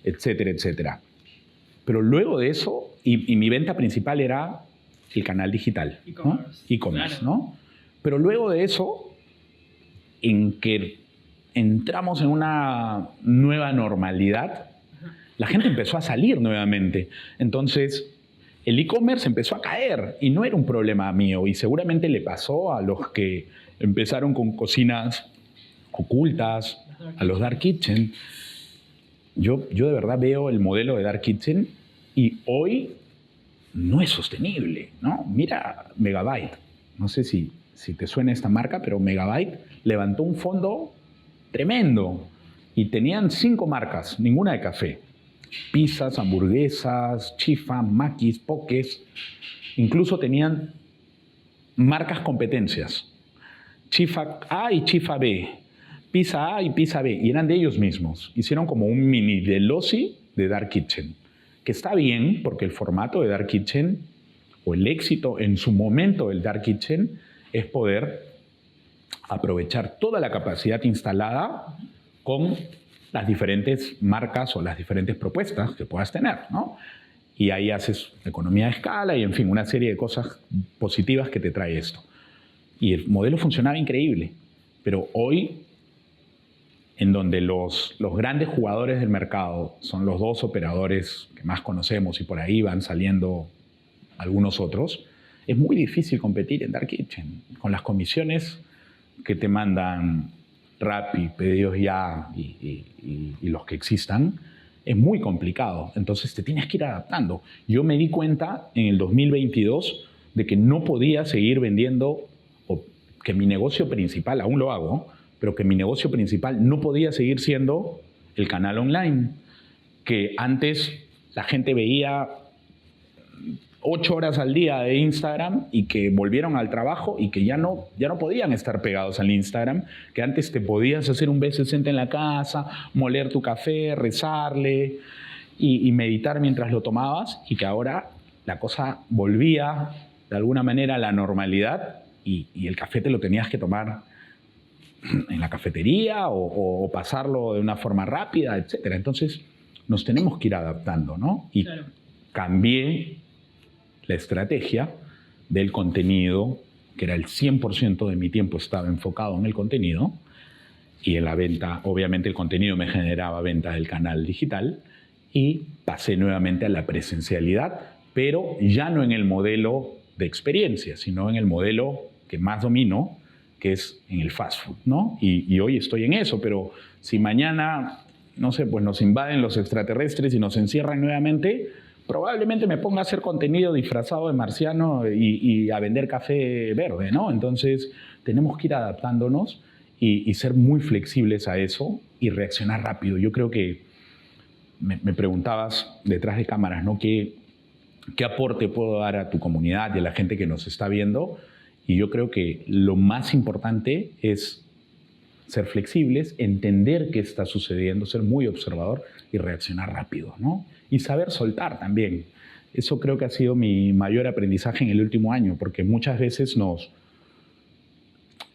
etcétera, etcétera. Pero luego de eso, y mi venta principal era el canal digital, e-commerce, claro, ¿no? Pero luego de eso, en que entramos en una nueva normalidad, la gente empezó a salir nuevamente. Entonces, el e-commerce empezó a caer y no era un problema mío. Y seguramente le pasó a los que empezaron con cocinas ocultas, a los dark kitchen. Yo de verdad veo el modelo de dark kitchen y hoy no es sostenible, ¿no? Mira Megabyte. No sé si te suena esta marca, pero Megabyte levantó un fondo tremendo y tenían 5 marcas, ninguna de café. Pizzas, hamburguesas, chifa, maquis, pokés. Incluso tenían marcas competencias. Chifa A y Chifa B. Pizza A y Pizza B. Y eran de ellos mismos. Hicieron como un mini Delossi de Dark Kitchen. Que está bien, porque el formato de Dark Kitchen, o el éxito en su momento del Dark Kitchen, es poder aprovechar toda la capacidad instalada con las diferentes marcas o las diferentes propuestas que puedas tener, ¿no? Y ahí haces economía de escala y, en fin, una serie de cosas positivas que te trae esto. Y el modelo funcionaba increíble. Pero hoy, en donde los grandes jugadores del mercado son los 2 operadores que más conocemos y por ahí van saliendo algunos otros, es muy difícil competir en Dark Kitchen con las comisiones que te mandan Rappi, Pedidos Ya y los que existan, es muy complicado. Entonces te tienes que ir adaptando. Yo me di cuenta en el 2022 de que no podía seguir vendiendo, o que mi negocio principal, aún lo hago, pero que mi negocio principal no podía seguir siendo el canal online, que antes la gente veía 8 horas al día de Instagram y que volvieron al trabajo y que ya no podían estar pegados al Instagram, que antes te podías hacer un B60 en la casa, moler tu café, rezarle y meditar mientras lo tomabas, y que ahora la cosa volvía de alguna manera a la normalidad y el café te lo tenías que tomar en la cafetería o pasarlo de una forma rápida, etc. Entonces nos tenemos que ir adaptando, ¿no? Y claro, cambié la estrategia del contenido, que era el 100% de mi tiempo estaba enfocado en el contenido, y en la venta. Obviamente el contenido me generaba venta del canal digital, y pasé nuevamente a la presencialidad, pero ya no en el modelo de experiencia, sino en el modelo que más domino, que es en el fast food, ¿no? Y hoy estoy en eso, pero si mañana, no sé, pues nos invaden los extraterrestres y nos encierran nuevamente, probablemente me ponga a hacer contenido disfrazado de marciano y a vender café verde, ¿no? Entonces tenemos que ir adaptándonos y ser muy flexibles a eso y reaccionar rápido. Yo creo que me preguntabas detrás de cámaras, ¿no? ¿Qué aporte puedo dar a tu comunidad y a la gente que nos está viendo? Y yo creo que lo más importante es ser flexibles, entender qué está sucediendo, ser muy observador y reaccionar rápido, ¿no? Y saber soltar también. Eso creo que ha sido mi mayor aprendizaje en el último año, porque muchas veces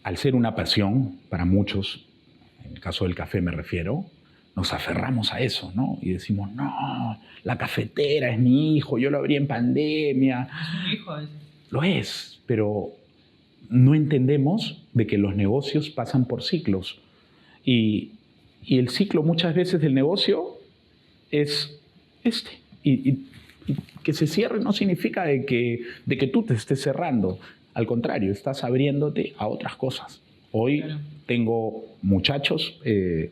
al ser una pasión para muchos, en el caso del café me refiero, nos aferramos a eso, ¿no? Y decimos, no, la cafetera es mi hijo, yo lo abrí en pandemia. Es un hijo a veces. Lo es, pero no entendemos de que los negocios pasan por ciclos. Y el ciclo muchas veces del negocio es este. Y que se cierre no significa de que tú te estés cerrando. Al contrario, estás abriéndote a otras cosas. Hoy claro, tengo muchachos,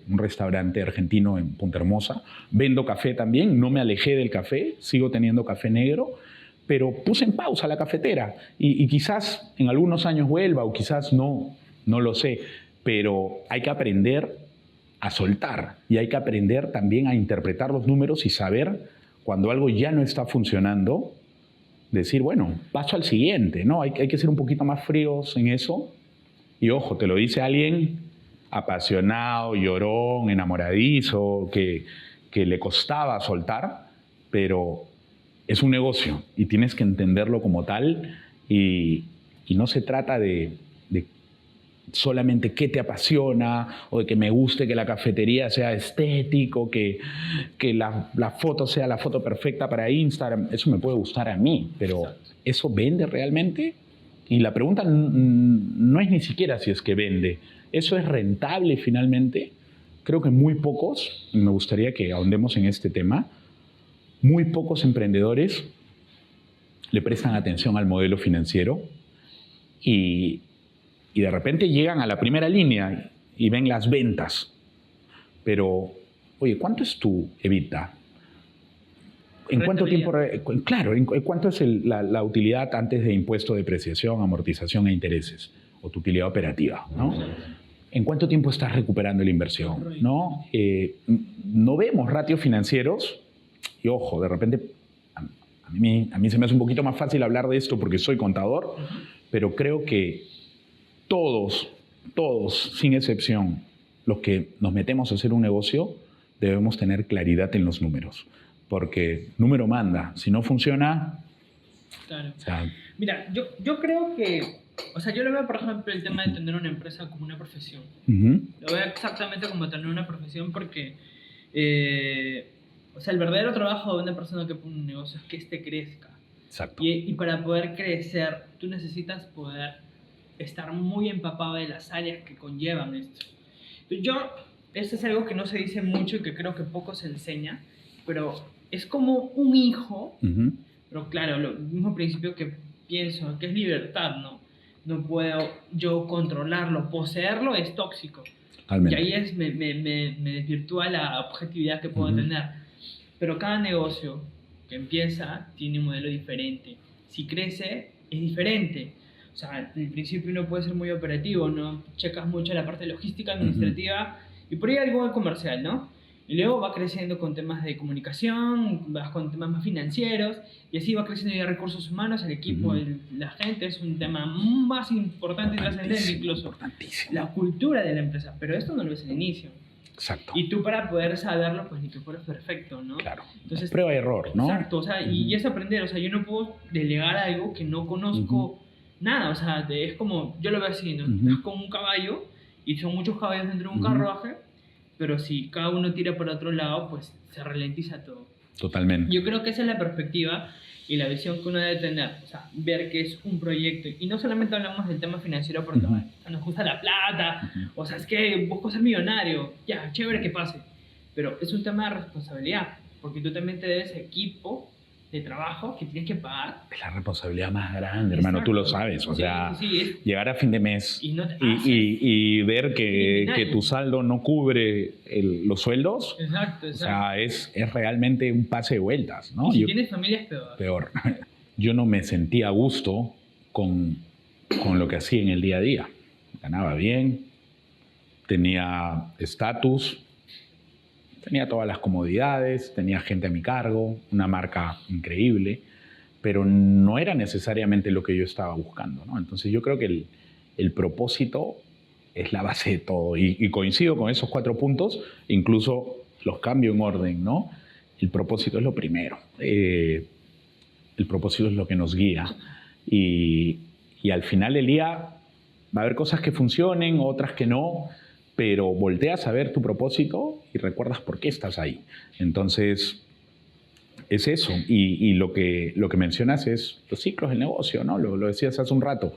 un restaurante argentino en Punta Hermosa. Vendo café también, no me alejé del café, sigo teniendo café negro, pero puse en pausa la cafetera. Y quizás en algunos años vuelva, o quizás no lo sé. Pero hay que aprender a soltar, y hay que aprender también a interpretar los números y saber cuando algo ya no está funcionando, decir, bueno, paso al siguiente, ¿no? Hay que ser un poquito más fríos en eso. Y ojo, te lo dice alguien apasionado, llorón, enamoradizo, que le costaba soltar, pero es un negocio y tienes que entenderlo como tal, y no se trata de solamente qué te apasiona, o de que me guste que la cafetería sea estético, que la foto sea la foto perfecta para Instagram. Eso me puede gustar a mí, pero exacto, ¿eso vende realmente? Y la pregunta no es ni siquiera si es que vende. ¿Eso es rentable finalmente? Creo que muy pocos, me gustaría que ahondemos en este tema, muy pocos emprendedores le prestan atención al modelo financiero, y de repente llegan a la primera línea y ven las ventas. Pero, oye, ¿cuánto es tu EBITDA? ¿En cuánto tiempo? Claro, ¿en cuánto es la utilidad antes de impuesto de depreciación, amortización e intereses? O tu utilidad operativa, ¿no? ¿En cuánto tiempo estás recuperando la inversión? ¿No? No vemos ratios financieros. Y ojo, de repente, a mí se me hace un poquito más fácil hablar de esto porque soy contador, pero creo que todos, sin excepción, los que nos metemos a hacer un negocio, debemos tener claridad en los números. Porque número manda. Si no funciona... Claro. O sea, mira, yo creo que... O sea, yo lo veo, por ejemplo, el tema de tener una empresa como una profesión. Lo veo exactamente como tener una profesión porque... o sea, el verdadero trabajo de una persona que pone un negocio es que éste crezca. Exacto. Y para poder crecer, tú necesitas poder estar muy empapado de las áreas que conllevan esto. Esto es algo que no se dice mucho y que creo que poco se enseña, pero es como un hijo, pero claro, el mismo principio que pienso, que es libertad, ¿no? No puedo yo controlarlo, poseerlo es tóxico. Totalmente. Y ahí me desvirtúa la objetividad que puedo tener. Pero cada negocio que empieza tiene un modelo diferente. Si crece, es diferente. O sea, al principio uno puede ser muy operativo, no checas mucho la parte logística, administrativa y por ahí algo comercial, ¿no? Y luego va creciendo con temas de comunicación, vas con temas más financieros y así va creciendo ya recursos humanos, el equipo, la gente es un tema más importante y trascendente incluso. La cultura de la empresa, pero esto no lo ves al inicio. Exacto. Y tú para poder saberlo, pues ni que fueras perfecto, ¿no? Claro. Entonces, prueba y error, ¿no? Exacto, o sea, y es aprender, o sea, yo no puedo delegar algo que no conozco nada, o sea, es como, yo lo veo así, ¿no? Es como un caballo y son muchos caballos dentro de un carruaje, pero si cada uno tira por otro lado, pues se ralentiza todo. Totalmente. Yo creo que esa es la perspectiva y la visión que uno debe tener, o sea, ver que es un proyecto. Y no solamente hablamos del tema financiero porque nos gusta la plata, o sea, es que busco ser millonario, ya, chévere que pase, pero es un tema de responsabilidad, porque tú también te debes equipo de trabajo que tienes que pagar. Es la responsabilidad más grande, hermano, tú lo sabes. O sea, llegar a fin de mes y ver que tu saldo no cubre los sueldos. Exacto. O sea, es realmente un pase de vueltas, ¿no? Y si tienes familia es peor. Peor. Yo no me sentía a gusto con lo que hacía en el día a día. Ganaba bien, tenía estatus, tenía todas las comodidades, tenía gente a mi cargo, una marca increíble, pero no era necesariamente lo que yo estaba buscando, ¿no? Entonces yo creo que el propósito es la base de todo y coincido con esos 4 puntos, incluso los cambio en orden, ¿no? El propósito es lo primero, el propósito es lo que nos guía y al final del día va a haber cosas que funcionen, otras que no, pero volteas a ver tu propósito y recuerdas por qué estás ahí. Entonces, es eso. Y lo que mencionas es los ciclos del negocio, ¿no? Lo decías hace un rato.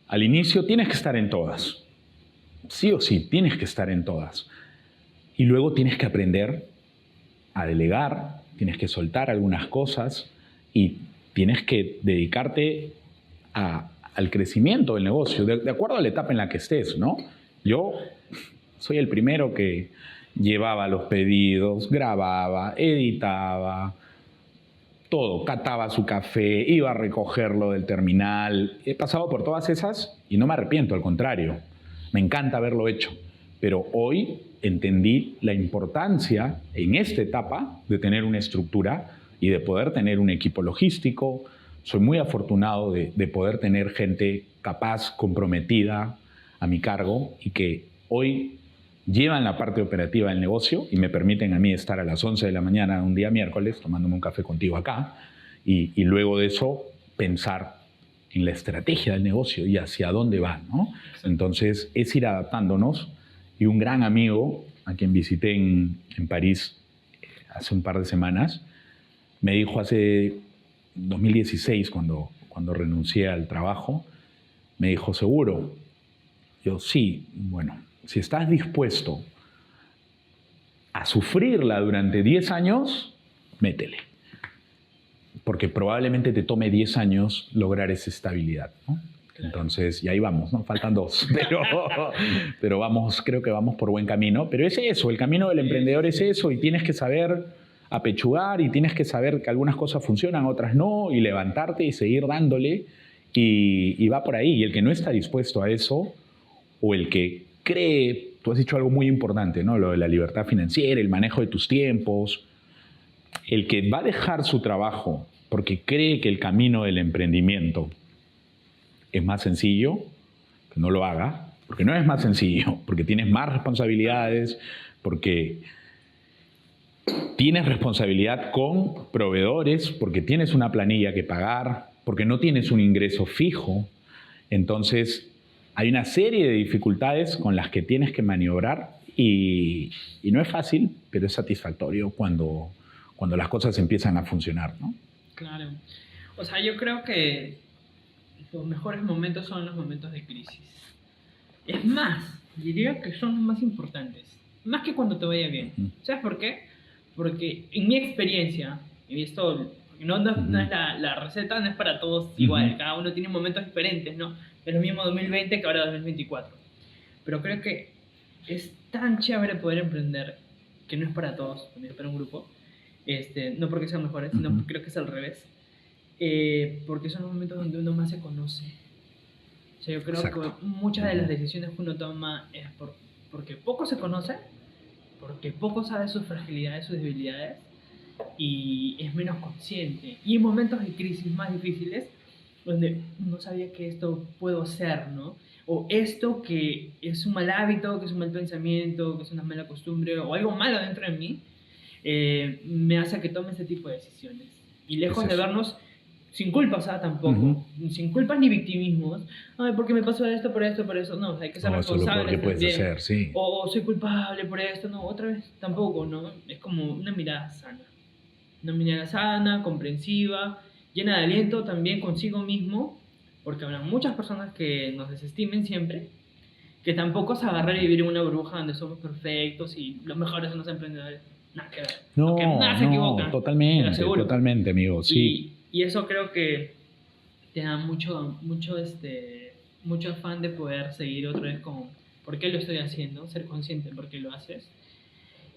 Al inicio tienes que estar en todas. Sí o sí, tienes que estar en todas. Y luego tienes que aprender a delegar, tienes que soltar algunas cosas y tienes que dedicarte al crecimiento del negocio, de acuerdo a la etapa en la que estés, ¿no? Yo soy el primero que llevaba los pedidos, grababa, editaba, todo, cataba su café, iba a recogerlo del terminal. He pasado por todas esas y no me arrepiento, al contrario. Me encanta haberlo hecho. Pero hoy entendí la importancia en esta etapa de tener una estructura y de poder tener un equipo logístico. Soy muy afortunado de poder tener gente capaz, comprometida a mi cargo y que hoy llevan la parte operativa del negocio y me permiten a mí estar a las 11 de la mañana un día miércoles tomándome un café contigo acá y luego de eso pensar en la estrategia del negocio y hacia dónde va, ¿no? Entonces es ir adaptándonos y un gran amigo a quien visité en París hace un par de semanas me dijo hace 2016 cuando renuncié al trabajo, me dijo, ¿seguro? Yo, sí, bueno, si estás dispuesto a sufrirla durante 10 años, métele. Porque probablemente te tome 10 años lograr esa estabilidad, ¿no? Claro. Entonces, y ahí vamos, ¿no? Faltan 2, pero vamos, creo que vamos por buen camino. Pero es eso, el camino del emprendedor es eso y tienes que saber apechugar y tienes que saber que algunas cosas funcionan, otras no, y levantarte y seguir dándole y va por ahí. Y el que no está dispuesto a eso, o el que cree, tú has dicho algo muy importante, ¿no? Lo de la libertad financiera, el manejo de tus tiempos, el que va a dejar su trabajo porque cree que el camino del emprendimiento es más sencillo, que no lo haga, porque no es más sencillo, porque tienes más responsabilidades, porque tienes responsabilidad con proveedores, porque tienes una planilla que pagar, porque no tienes un ingreso fijo. Entonces, hay una serie de dificultades con las que tienes que maniobrar y no es fácil, pero es satisfactorio cuando las cosas empiezan a funcionar, ¿no? Claro. O sea, yo creo que los mejores momentos son los momentos de crisis. Es más, diría que son los más importantes. Más que cuando te vaya bien. ¿Sabes por qué? Porque en mi experiencia, y esto no es la receta, no es para todos igual. Cada uno tiene momentos diferentes, ¿no? Es lo mismo 2020 que ahora 2024. Pero creo que es tan chévere poder emprender, que no es para todos, también es para un grupo. No porque sean mejores, sino creo que es al revés. Porque son los momentos donde uno más se conoce. O sea, yo creo Exacto. que muchas de las decisiones que uno toma es porque poco se conoce, porque poco sabe sus fragilidades, sus debilidades, y es menos consciente. Y en momentos de crisis más difíciles, donde no sabía que esto puedo hacer, ¿no? O esto que es un mal hábito, que es un mal pensamiento, que es una mala costumbre, o algo malo dentro de mí, me hace que tome este tipo de decisiones. Y Es lejos de eso. vernos sin culpas, tampoco, sin culpas ni victimismos, ay, porque me pasó esto, por esto, por eso, no, hay que ser No, eso es lo peor que responsables puedes también, hacer, sí. o soy culpable por esto, no, otra vez, tampoco, ¿no? Es como una mirada sana, comprensiva, llena de aliento también consigo mismo, porque habrá muchas personas que nos desestimen siempre, que tampoco es agarrar y vivir en una burbuja donde somos perfectos y los mejores son los emprendedores. Nada que ver. Lo que No, más se no, equivocan, te lo totalmente, aseguro. totalmente, amigo, sí. Y eso creo que te da mucho afán de poder seguir otra vez con por qué lo estoy haciendo, ser consciente de por qué lo haces.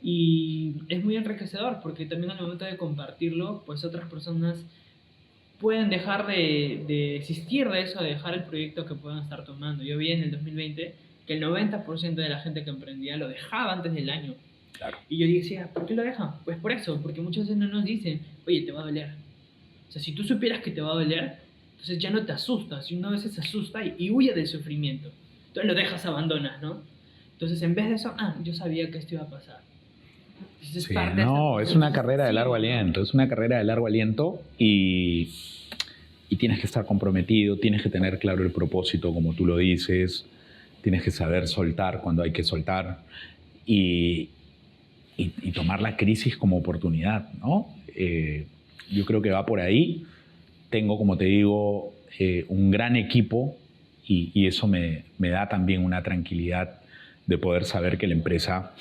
Y es muy enriquecedor porque también al momento de compartirlo, pues otras personas pueden dejar de existir de eso, de dejar el proyecto que puedan estar tomando. Yo vi en el 2020 que el 90% de la gente que emprendía lo dejaba antes del año. Claro. Y yo decía, ¿por qué lo dejan? Pues por eso, porque muchas veces no nos dicen, oye, te va a doler. O sea, si tú supieras que te va a doler, entonces ya no te asustas. Y uno a veces se asusta y huye del sufrimiento. Entonces lo dejas, abandonas, ¿no? Entonces en vez de eso, yo sabía que esto iba a pasar. Entonces es Sí, parte de esta no, es cosa. una carrera de Sí, largo ¿no? aliento, es una carrera de largo aliento y tienes que estar comprometido, tienes que tener claro el propósito, como tú lo dices, tienes que saber soltar cuando hay que soltar y, y tomar la crisis como oportunidad, ¿no? Yo creo que va por ahí. Tengo, como te digo, un gran equipo y eso me da también una tranquilidad de poder saber que la empresa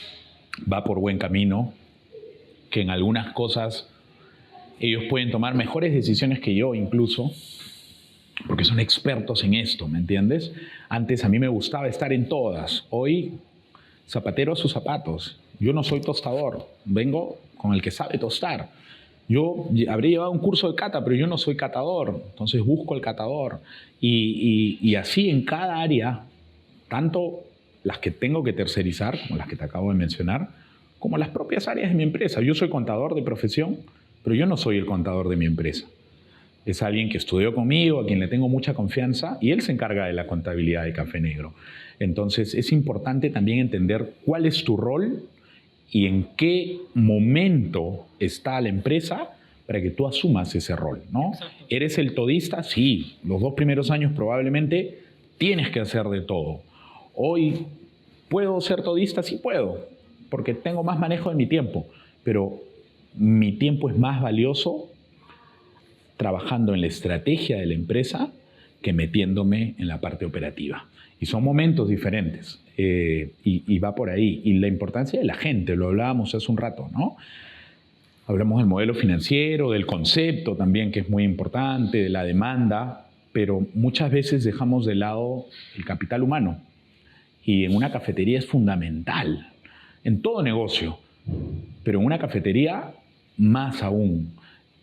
va por buen camino, que en algunas cosas ellos pueden tomar mejores decisiones que yo incluso, porque son expertos en esto, ¿me entiendes? Antes a mí me gustaba estar en todas, hoy zapatero a sus zapatos. Yo no soy tostador, vengo con el que sabe tostar. Yo habría llevado un curso de cata, pero yo no soy catador, entonces busco el catador. Y así en cada área, tanto las que tengo que tercerizar, como las que te acabo de mencionar, como las propias áreas de mi empresa. Yo soy contador de profesión, pero yo no soy el contador de mi empresa. Es alguien que estudió conmigo, a quien le tengo mucha confianza, y él se encarga de la contabilidad de Café Negro. Entonces es importante también entender cuál es tu rol y en qué momento está la empresa para que tú asumas ese rol, ¿no? Exacto. ¿Eres el todista? Sí. Los 2 primeros años probablemente tienes que hacer de todo. Hoy, ¿puedo ser todista? Sí puedo, porque tengo más manejo de mi tiempo, pero mi tiempo es más valioso trabajando en la estrategia de la empresa que metiéndome en la parte operativa. Y son momentos diferentes y va por ahí. Y la importancia de la gente, lo hablábamos hace un rato, ¿no? Hablamos del modelo financiero, del concepto también, que es muy importante, de la demanda, pero muchas veces dejamos de lado el capital humano. Y en una cafetería es fundamental, en todo negocio, pero en una cafetería más aún.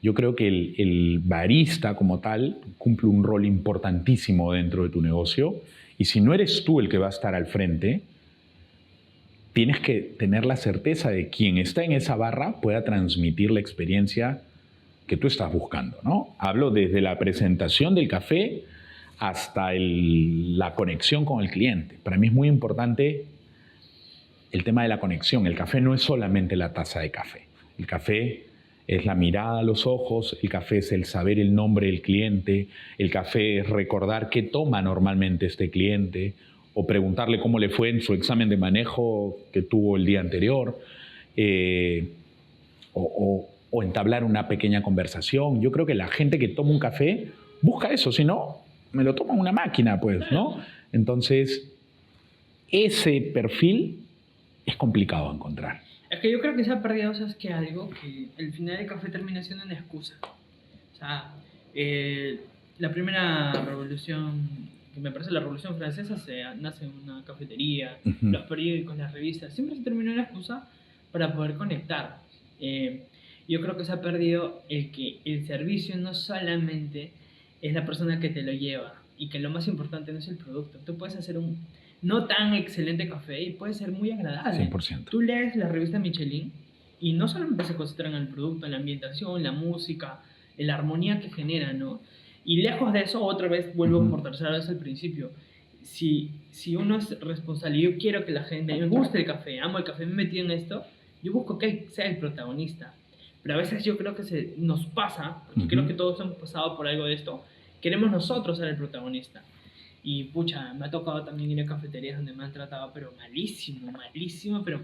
Yo creo que el barista como tal cumple un rol importantísimo dentro de tu negocio y si no eres tú el que va a estar al frente, tienes que tener la certeza de que quien está en esa barra pueda transmitir la experiencia que tú estás buscando, ¿no? Hablo desde la presentación del café hasta la conexión con el cliente. Para mí es muy importante el tema de la conexión. El café no es solamente la taza de café. El café es la mirada a los ojos, el café es el saber el nombre del cliente, el café es recordar qué toma normalmente este cliente o preguntarle cómo le fue en su examen de manejo que tuvo el día anterior o entablar una pequeña conversación. Yo creo que la gente que toma un café busca eso, si no, me lo toma en una máquina, pues, ¿no? Entonces, ese perfil es complicado de encontrar. Es que yo creo que se ha perdido, ¿sabes qué? Algo que el final del café termina siendo una excusa. O sea, la primera revolución que me parece la Revolución Francesa, nace en una cafetería, Ujú. los periódicos, las revistas, siempre se terminó en la excusa para poder conectar. Yo creo que se ha perdido el que el servicio no solamente es la persona que te lo lleva y que lo más importante no es el producto. Tú puedes hacer un no tan excelente café y puede ser muy agradable. 100%. Tú lees la revista Michelin y no solamente se concentran en el producto, en la ambientación, la música, en la armonía que genera, ¿no? Y lejos de eso, otra vez vuelvo por tercera vez al principio. Si uno es responsable, yo quiero que la gente, me gusta el café, amo el café, me he metido en esto, yo busco que él sea el protagonista. Pero a veces yo creo que nos pasa, porque creo que todos hemos pasado por algo de esto, queremos nosotros ser el protagonista. Y pucha, me ha tocado también ir a cafeterías donde me han tratado, pero malísimo, malísimo, pero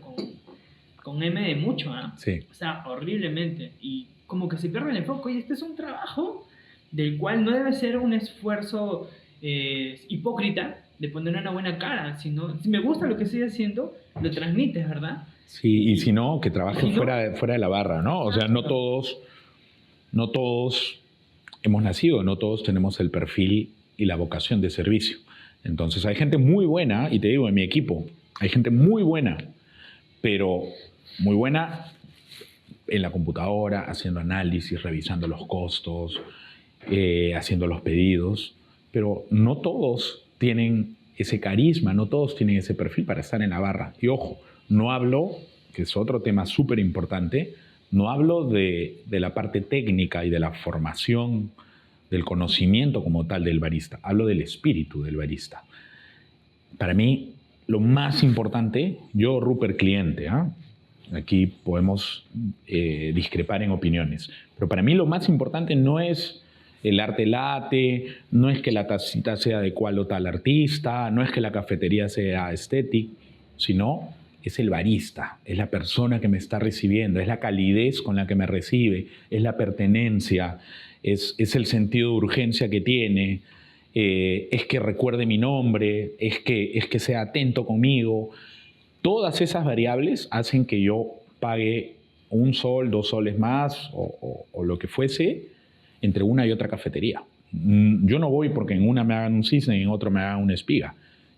con M de mucho, ¿ah? Sí. O sea, horriblemente. Y como que se pierde el enfoque. Y este es un trabajo del cual no debe ser un esfuerzo hipócrita de poner una buena cara, sino si me gusta lo que estoy haciendo, lo transmites, ¿verdad? Sí, y si no, que trabaje si no, fuera de la barra, ¿no? O sea, no todos hemos nacido, no todos tenemos el perfil y la vocación de servicio. Entonces hay gente muy buena, y te digo, en mi equipo, hay gente muy buena, pero muy buena en la computadora, haciendo análisis, revisando los costos, haciendo los pedidos, pero no todos tienen ese carisma, no todos tienen ese perfil para estar en la barra. Y ojo, no hablo, que es otro tema súper importante, no hablo de la parte técnica y de la formación, del conocimiento como tal del barista, hablo del espíritu del barista. Para mí, lo más importante, yo Rupert cliente, ¿eh? Aquí podemos discrepar en opiniones, pero para mí lo más importante no es el arte latte, no es que la tacita sea de cual o tal artista, no es que la cafetería sea estética, sino es el barista, es la persona que me está recibiendo, es la calidez con la que me recibe, es la pertenencia, es el sentido de urgencia que tiene, es que recuerde mi nombre, es que sea atento conmigo. Todas esas variables hacen que yo pague $1, $2 más o lo que fuese entre una y otra cafetería. Yo no voy porque en una me hagan un cisne y en otra me hagan una espiga.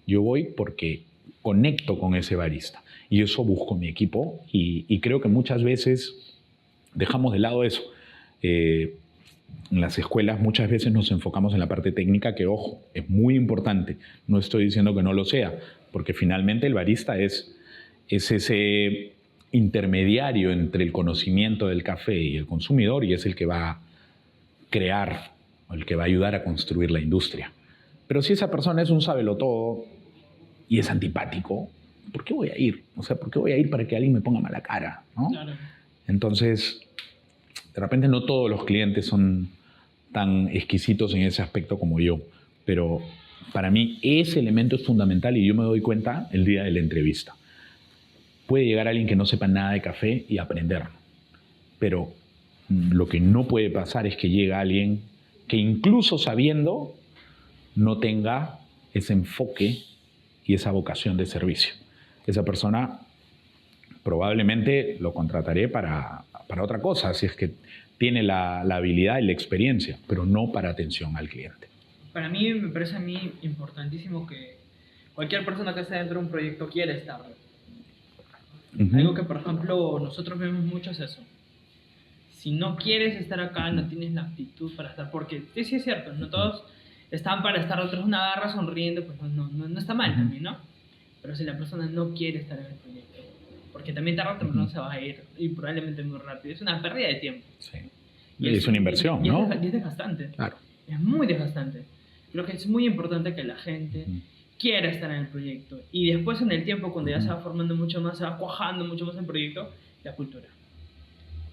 Yo voy porque conecto con ese barista y eso busco en mi equipo y creo que muchas veces dejamos de lado eso. En las escuelas muchas veces nos enfocamos en la parte técnica que, ojo, es muy importante. No estoy diciendo que no lo sea, porque finalmente el barista es ese intermediario entre el conocimiento del café y el consumidor y es el que va a crear, el que va a ayudar a construir la industria. Pero si esa persona es un sabelotodo y es antipático, ¿por qué voy a ir? O sea, ¿por qué voy a ir para que alguien me ponga mala cara? ¿No? Claro. Entonces, de repente no todos los clientes son tan exquisitos en ese aspecto como yo, pero para mí ese elemento es fundamental y yo me doy cuenta el día de la entrevista. Puede llegar alguien que no sepa nada de café y aprender, pero lo que no puede pasar es que llegue alguien que incluso sabiendo no tenga ese enfoque y esa vocación de servicio. Esa persona probablemente lo contrataré para otra cosa, si es que tiene la habilidad y la experiencia, pero no para atención al cliente. Para mí, me parece a mí importantísimo que cualquier persona que esté dentro de un proyecto quiera estar. Algo que, por ejemplo, nosotros vemos mucho es eso. Si no quieres estar acá, no tienes la aptitud para estar, porque sí es cierto, no todos están para estar otros una barra sonriendo, pues no está mal también, ¿no? Pero si la persona no quiere estar en el proyecto, porque también tarde o temprano se va a ir, y probablemente muy rápido, es una pérdida de tiempo. Sí. Y es una inversión, ¿no? Y es desgastante. Claro. Es muy desgastante. Creo que es muy importante que la gente quiera estar en el proyecto. Y después en el tiempo, cuando ya se va formando mucho más, se va cuajando mucho más el proyecto, la cultura.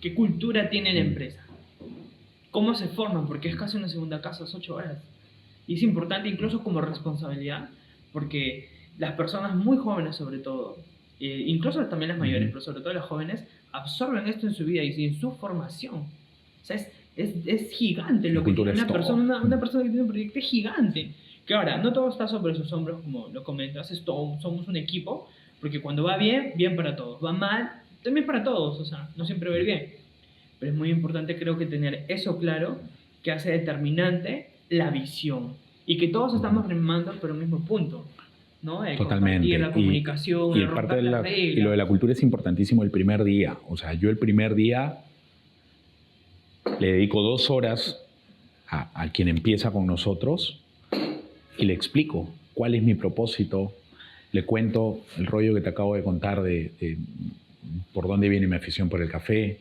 ¿Qué cultura tiene la empresa? ¿Cómo se forman? Porque es casi una segunda casa, es 8 horas. Y es importante incluso como responsabilidad, porque las personas muy jóvenes sobre todo, incluso también las mayores, pero sobre todo las jóvenes, absorben esto en su vida y en su formación. O sea, es gigante lo que tiene una persona que tiene un proyecto, es gigante. Que ahora, no todo está sobre sus hombros, como lo comentas, somos un equipo, porque cuando va bien, bien para todos, va mal, también para todos, o sea, no siempre va a ir bien. Pero es muy importante, creo que tener eso claro, que hace determinante la visión. y que todos estamos remando por un mismo punto, ¿no? Totalmente. La comunicación, y parte de y lo de la cultura es importantísimo el primer día. O sea, yo el primer día le dedico 2 horas a quien empieza con nosotros y le explico cuál es mi propósito, le cuento el rollo que te acabo de contar de por dónde viene mi afición por el café,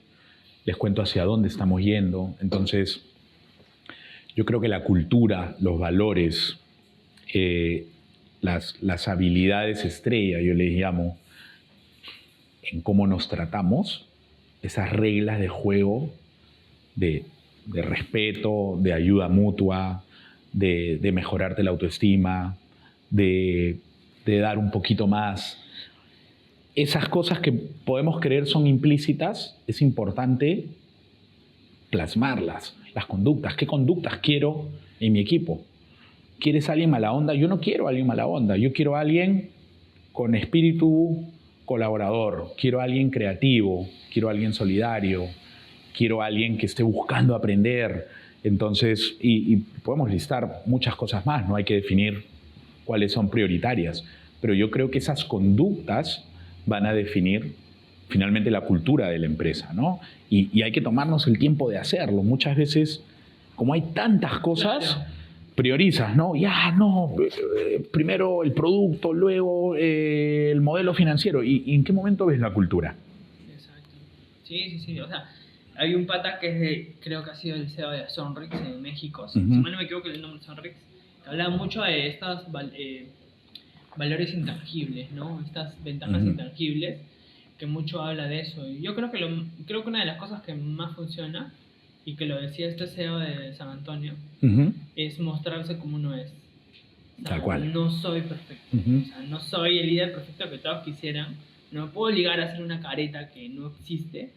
les cuento hacia dónde estamos yendo. Entonces, yo creo que la cultura, los valores, las habilidades estrella, yo les llamo, en cómo nos tratamos, esas reglas de juego, de respeto, de ayuda mutua, de mejorarte la autoestima, de dar un poquito más. Esas cosas que podemos creer son implícitas, es importante plasmarlas. Las conductas, ¿qué conductas quiero en mi equipo? ¿Quieres a alguien mala onda? Yo no quiero a alguien mala onda, yo quiero a alguien con espíritu colaborador, quiero a alguien creativo, quiero a alguien solidario, quiero a alguien que esté buscando aprender. Entonces, y podemos listar muchas cosas más, no hay que definir cuáles son prioritarias, pero yo creo que esas conductas van a definir finalmente la cultura de la empresa, ¿no? Y hay que tomarnos el tiempo de hacerlo. Muchas veces, como hay tantas cosas, priorizas, ¿no? Primero el producto, luego el modelo financiero. ¿Y en qué momento ves la cultura? Exacto. Sí. O sea, hay un pata que creo que ha sido el CEO de Sonrix en México, si no me equivoco el nombre de Sonrix, que hablaba mucho de estos valores intangibles, ¿no? Estas ventajas intangibles, que mucho habla de eso. Y yo creo que una de las cosas que más funciona, y que lo decía este CEO de San Antonio, es mostrarse como uno es. O sea, tal cual. No soy perfecto. O sea, no soy el líder perfecto que todos quisieran. No me puedo obligar a hacer una careta que no existe,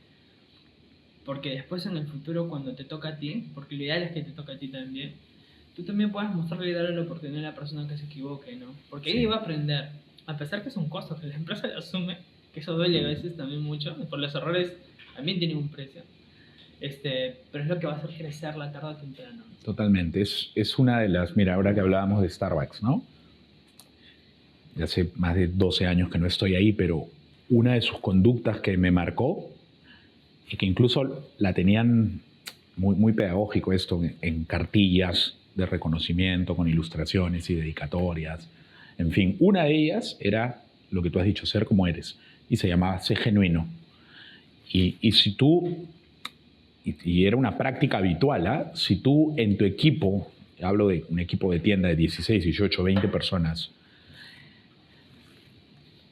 porque después en el futuro, cuando te toca a ti, porque lo ideal es que te toque a ti también, tú también puedes mostrarle y darle la oportunidad a la persona que se equivoque, ¿no? Porque ahí va a aprender, a pesar que es un costo que la empresa le asume, que eso duele a veces también mucho, por los errores también tienen un precio, pero es lo que va a hacer crecer la tarde o temprano. Totalmente, es una de las, mira, ahora que hablábamos de Starbucks, ¿no? Ya hace más de 12 años que no estoy ahí, pero una de sus conductas que me marcó, y que incluso la tenían muy, muy pedagógico esto, en cartillas de reconocimiento, con ilustraciones y dedicatorias. En fin, una de ellas era lo que tú has dicho, ser como eres. Y se llamaba ser genuino. Y si tú, y era una práctica habitual, ¿eh? Si tú en tu equipo, hablo de un equipo de tienda de 16, 18, 20 personas,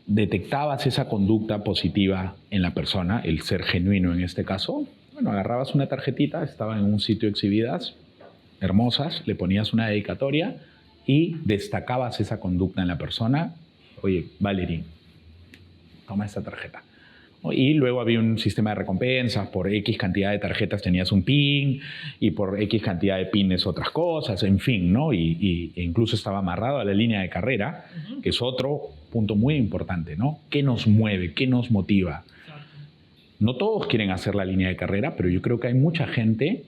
detectabas esa conducta positiva en la persona, el ser genuino en este caso, bueno, agarrabas una tarjetita, estaba en un sitio exhibidas, hermosas, le ponías una dedicatoria y destacabas esa conducta en la persona. Oye, Valerie, toma esta tarjeta. Y luego había un sistema de recompensas, por X cantidad de tarjetas tenías un pin y por X cantidad de pines otras cosas, en fin, ¿no? E incluso estaba amarrado a la línea de carrera, que es otro punto muy importante, ¿no? ¿Qué nos mueve? ¿Qué nos motiva? No todos quieren hacer la línea de carrera, pero yo creo que hay mucha gente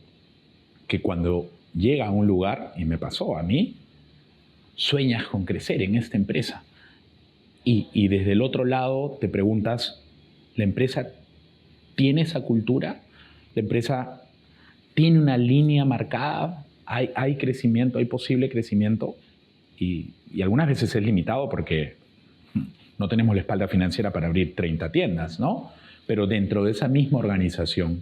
que cuando llega a un lugar, y me pasó a mí, sueñas con crecer en esta empresa. Y desde el otro lado te preguntas, ¿la empresa tiene esa cultura? ¿La empresa tiene una línea marcada? ¿Hay crecimiento? ¿Hay posible crecimiento? Y algunas veces es limitado porque no tenemos la espalda financiera para abrir 30 tiendas, ¿no? Pero dentro de esa misma organización,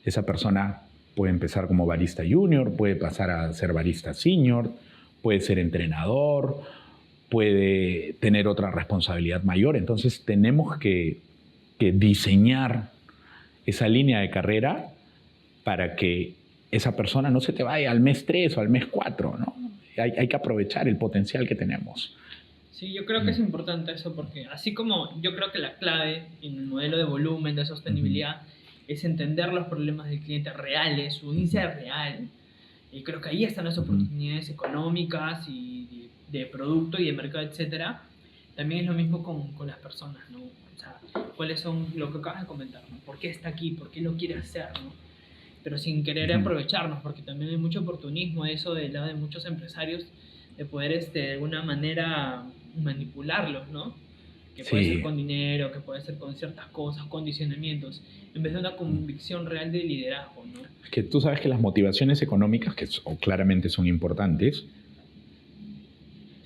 esa persona puede empezar como barista junior, puede pasar a ser barista senior, puede ser entrenador, puede tener otra responsabilidad mayor. Entonces tenemos que diseñar esa línea de carrera para que esa persona no se te vaya al mes 3 o al mes 4, ¿no? Hay que aprovechar el potencial que tenemos. Sí, yo creo que es importante eso porque así como yo creo que la clave en el modelo de volumen, de sostenibilidad, es entender los problemas del cliente reales, su índice real, y creo que ahí están las oportunidades económicas y de producto y de mercado, etcétera. También es lo mismo con las personas, ¿no? O sea, cuáles son lo que acabas de comentar, ¿no? ¿Por qué está aquí? ¿Por qué lo quiere hacer? ¿No? pero sin querer aprovecharnos, porque también hay mucho oportunismo, eso del lado de muchos empresarios, de poder de alguna manera manipularlos, ¿no? Que puede ser con dinero, que puede ser con ciertas cosas, condicionamientos, en vez de una convicción real de liderazgo, ¿no? Es que tú sabes que las motivaciones económicas, que claramente son importantes,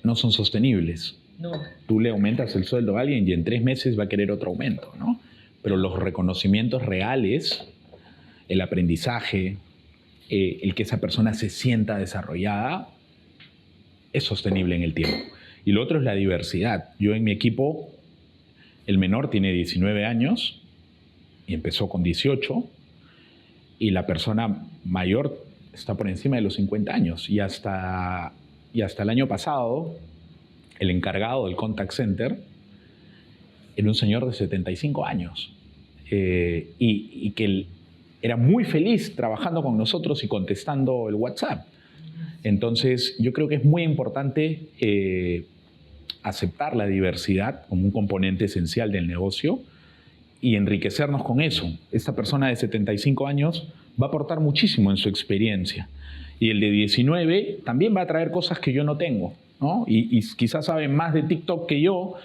no son sostenibles. No. Tú le aumentas el sueldo a alguien y en 3 meses va a querer otro aumento, ¿no? Pero los reconocimientos reales, el aprendizaje, el que esa persona se sienta desarrollada, es sostenible en el tiempo. Y lo otro es la diversidad. Yo en mi equipo, el menor tiene 19 años y empezó con 18, y la persona mayor está por encima de los 50 años. Y hasta el año pasado, el encargado del contact center era un señor de 75 años y que era muy feliz trabajando con nosotros y contestando el WhatsApp. Entonces, yo creo que es muy importante aceptar la diversidad como un componente esencial del negocio y enriquecernos con eso. Esta persona de 75 años va a aportar muchísimo en su experiencia. Y el de 19 también va a traer cosas que yo no tengo, ¿no? Y quizás sabe más de TikTok que yo,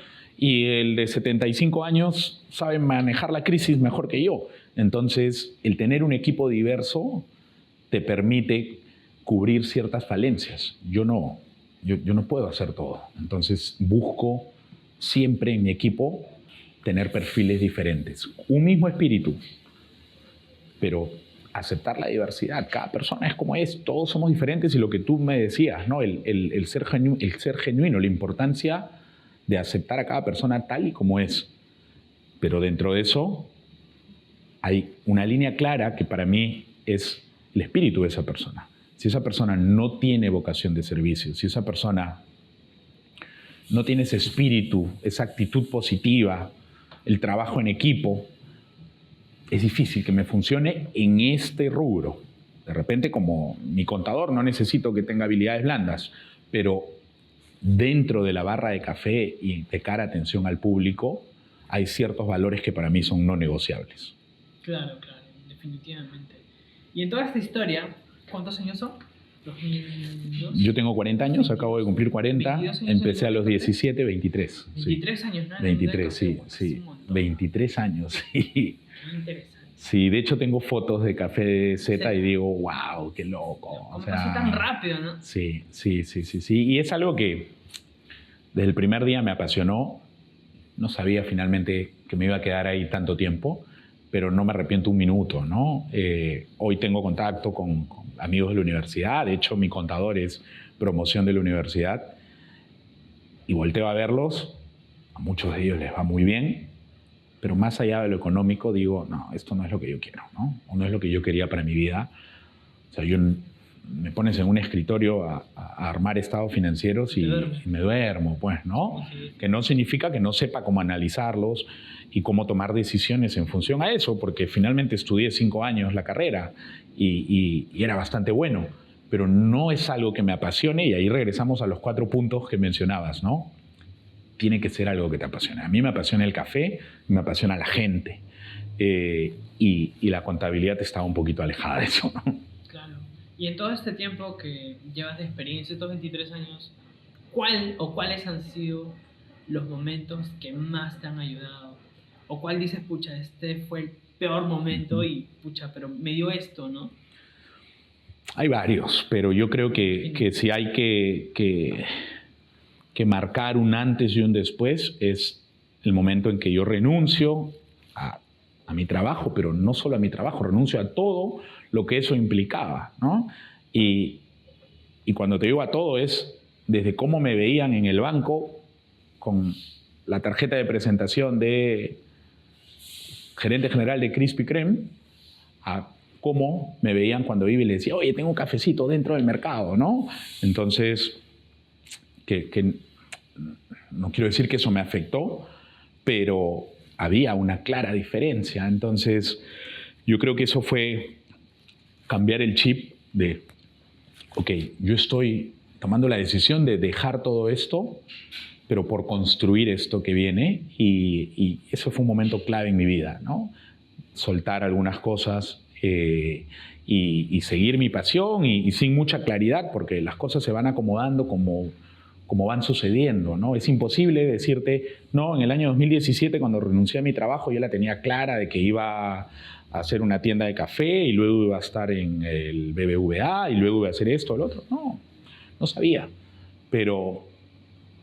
y el de 75 años sabe manejar la crisis mejor que yo. Entonces, el tener un equipo diverso te permite cubrir ciertas falencias. Yo no puedo hacer todo. Entonces, busco siempre en mi equipo tener perfiles diferentes. Un mismo espíritu, pero aceptar la diversidad. Cada persona es como es, todos somos diferentes, y lo que tú me decías, ¿no? el ser genuino, la importancia de aceptar a cada persona tal y como es. Pero dentro de eso hay una línea clara que para mí es el espíritu de esa persona. Si esa persona no tiene vocación de servicio, si esa persona no tiene ese espíritu, esa actitud positiva, el trabajo en equipo, es difícil que me funcione en este rubro. De repente, como mi contador, no necesito que tenga habilidades blandas, pero dentro de la barra de café y de cara a atención al público, hay ciertos valores que para mí son no negociables. Claro, definitivamente. Y en toda esta historia, ¿cuántos años son? 2002. Yo tengo 40 años, acabo de cumplir 40, empecé a los 17, 23. 23 años, ¿no? 23, sí. 23 años, sí. Interesante. Sí, de hecho tengo fotos de Café Z y digo, wow, qué loco. ¿Cómo pasó tan rápido, no? Sí. Y es algo que desde el primer día me apasionó. No sabía finalmente que me iba a quedar ahí tanto tiempo, pero no me arrepiento un minuto, ¿no? Hoy tengo contacto con amigos de la universidad. De hecho, mi contador es promoción de la universidad. Y volteo a verlos. A muchos de ellos les va muy bien. Pero más allá de lo económico, digo, no, esto no es lo que yo quiero, ¿no? O no es lo que yo quería para mi vida. O sea, me pones en un escritorio a armar estados financieros y me duermo, pues, ¿no? Sí. Que no significa que no sepa cómo analizarlos y cómo tomar decisiones en función a eso, porque finalmente estudié 5 años la carrera y era bastante bueno, pero no es algo que me apasione, y ahí regresamos a los 4 puntos que mencionabas, ¿no? Tiene que ser algo que te apasione. A mí me apasiona el café, me apasiona la gente, y la contabilidad estaba un poquito alejada de eso, ¿no? Claro. Y en todo este tiempo que llevas de experiencia, estos 23 años, ¿cuáles han sido los momentos que más te han ayudado? ¿O cuál dices, pucha, este fue el peor momento y, pucha, pero me dio esto, ¿no? Hay varios, pero yo creo que si hay que marcar un antes y un después, es el momento en que yo renuncio a mi trabajo, pero no solo a mi trabajo, renuncio a todo lo que eso implicaba, ¿no? Y cuando te digo a todo, es desde cómo me veían en el banco con la tarjeta de presentación de gerente general de Krispy Kreme, a cómo me veían cuando iba y les decía, oye, tengo un cafecito dentro del mercado, ¿no? Entonces, que no quiero decir que eso me afectó, pero había una clara diferencia. Entonces, yo creo que eso fue cambiar el chip de, ok, yo estoy tomando la decisión de dejar todo esto, pero por construir esto que viene, y eso fue un momento clave en mi vida, ¿no? Soltar algunas cosas, y seguir mi pasión y sin mucha claridad, porque las cosas se van acomodando como van sucediendo, ¿no? Es imposible decirte, no, en el año 2017, cuando renuncié a mi trabajo, yo la tenía clara de que iba a hacer una tienda de café y luego iba a estar en el BBVA y luego iba a hacer esto o lo otro. No sabía. Pero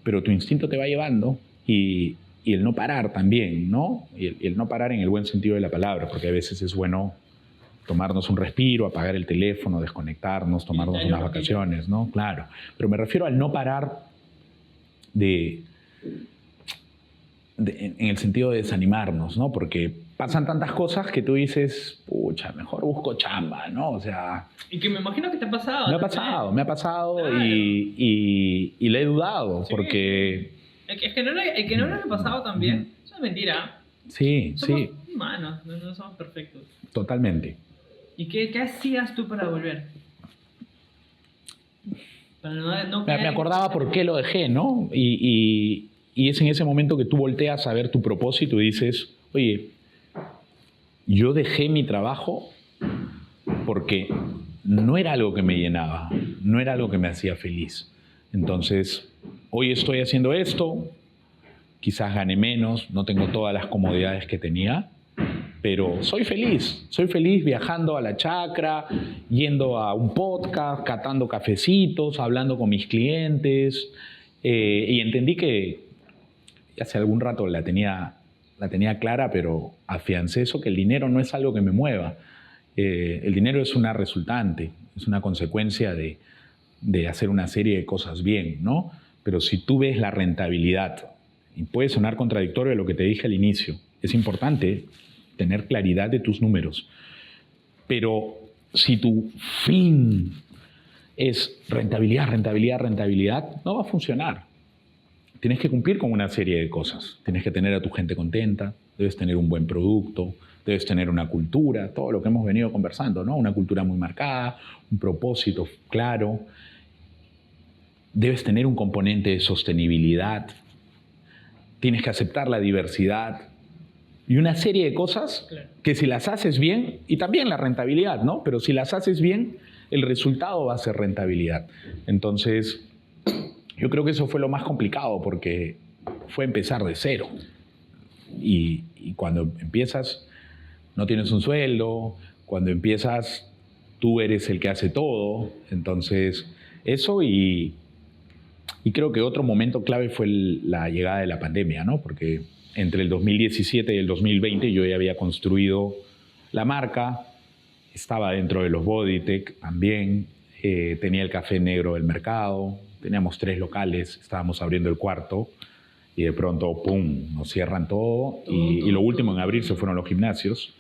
tu instinto te va llevando y el no parar también, ¿no? Y el no parar en el buen sentido de la palabra, porque a veces es bueno tomarnos un respiro, apagar el teléfono, desconectarnos, tomarnos unas vacaciones, ¿no? Claro. Pero me refiero al no parar en el sentido de desanimarnos, ¿no? Porque pasan tantas cosas que tú dices, pucha, mejor busco chamba, ¿no? O sea... Y que me imagino que te ha pasado. Me ha pasado claro. y le he dudado, sí. Porque... El que no le haya pasado también, eso es mentira. Sí, somos humanos, no somos perfectos. Totalmente. ¿Y qué hacías tú para volver? Me acordaba por qué lo dejé, ¿no? Y es en ese momento que tú volteas a ver tu propósito y dices, oye, yo dejé mi trabajo porque no era algo que me llenaba, no era algo que me hacía feliz. Entonces, hoy estoy haciendo esto, quizás gane menos, no tengo todas las comodidades que tenía, pero soy feliz viajando a la chacra, yendo a un podcast, catando cafecitos, hablando con mis clientes, y entendí que hace algún rato la tenía clara, pero afiancé eso, que el dinero no es algo que me mueva. El dinero es una resultante, es una consecuencia de hacer una serie de cosas bien, ¿no? Pero si tú ves la rentabilidad, y puede sonar contradictorio a lo que te dije al inicio, es importante tener claridad de tus números. Pero si tu fin es rentabilidad, no va a funcionar. Tienes que cumplir con una serie de cosas. Tienes que tener a tu gente contenta, debes tener un buen producto, debes tener una cultura, todo lo que hemos venido conversando, ¿no? Una cultura muy marcada, un propósito claro. Debes tener un componente de sostenibilidad. Tienes que aceptar la diversidad. Y una serie de cosas que si las haces bien, y también la rentabilidad, ¿no? Pero si las haces bien, el resultado va a ser rentabilidad. Entonces, yo creo que eso fue lo más complicado porque fue empezar de cero. Y cuando empiezas, no tienes un sueldo. Cuando empiezas, tú eres el que hace todo. Entonces, eso y creo que otro momento clave fue la llegada de la pandemia, ¿no? Porque entre el 2017 y el 2020 yo ya había construido la marca, estaba dentro de los Bodytech también, tenía el café negro del mercado, teníamos 3 locales, estábamos abriendo el cuarto y de pronto, ¡pum!, nos cierran todo y lo último en abrirse fueron los gimnasios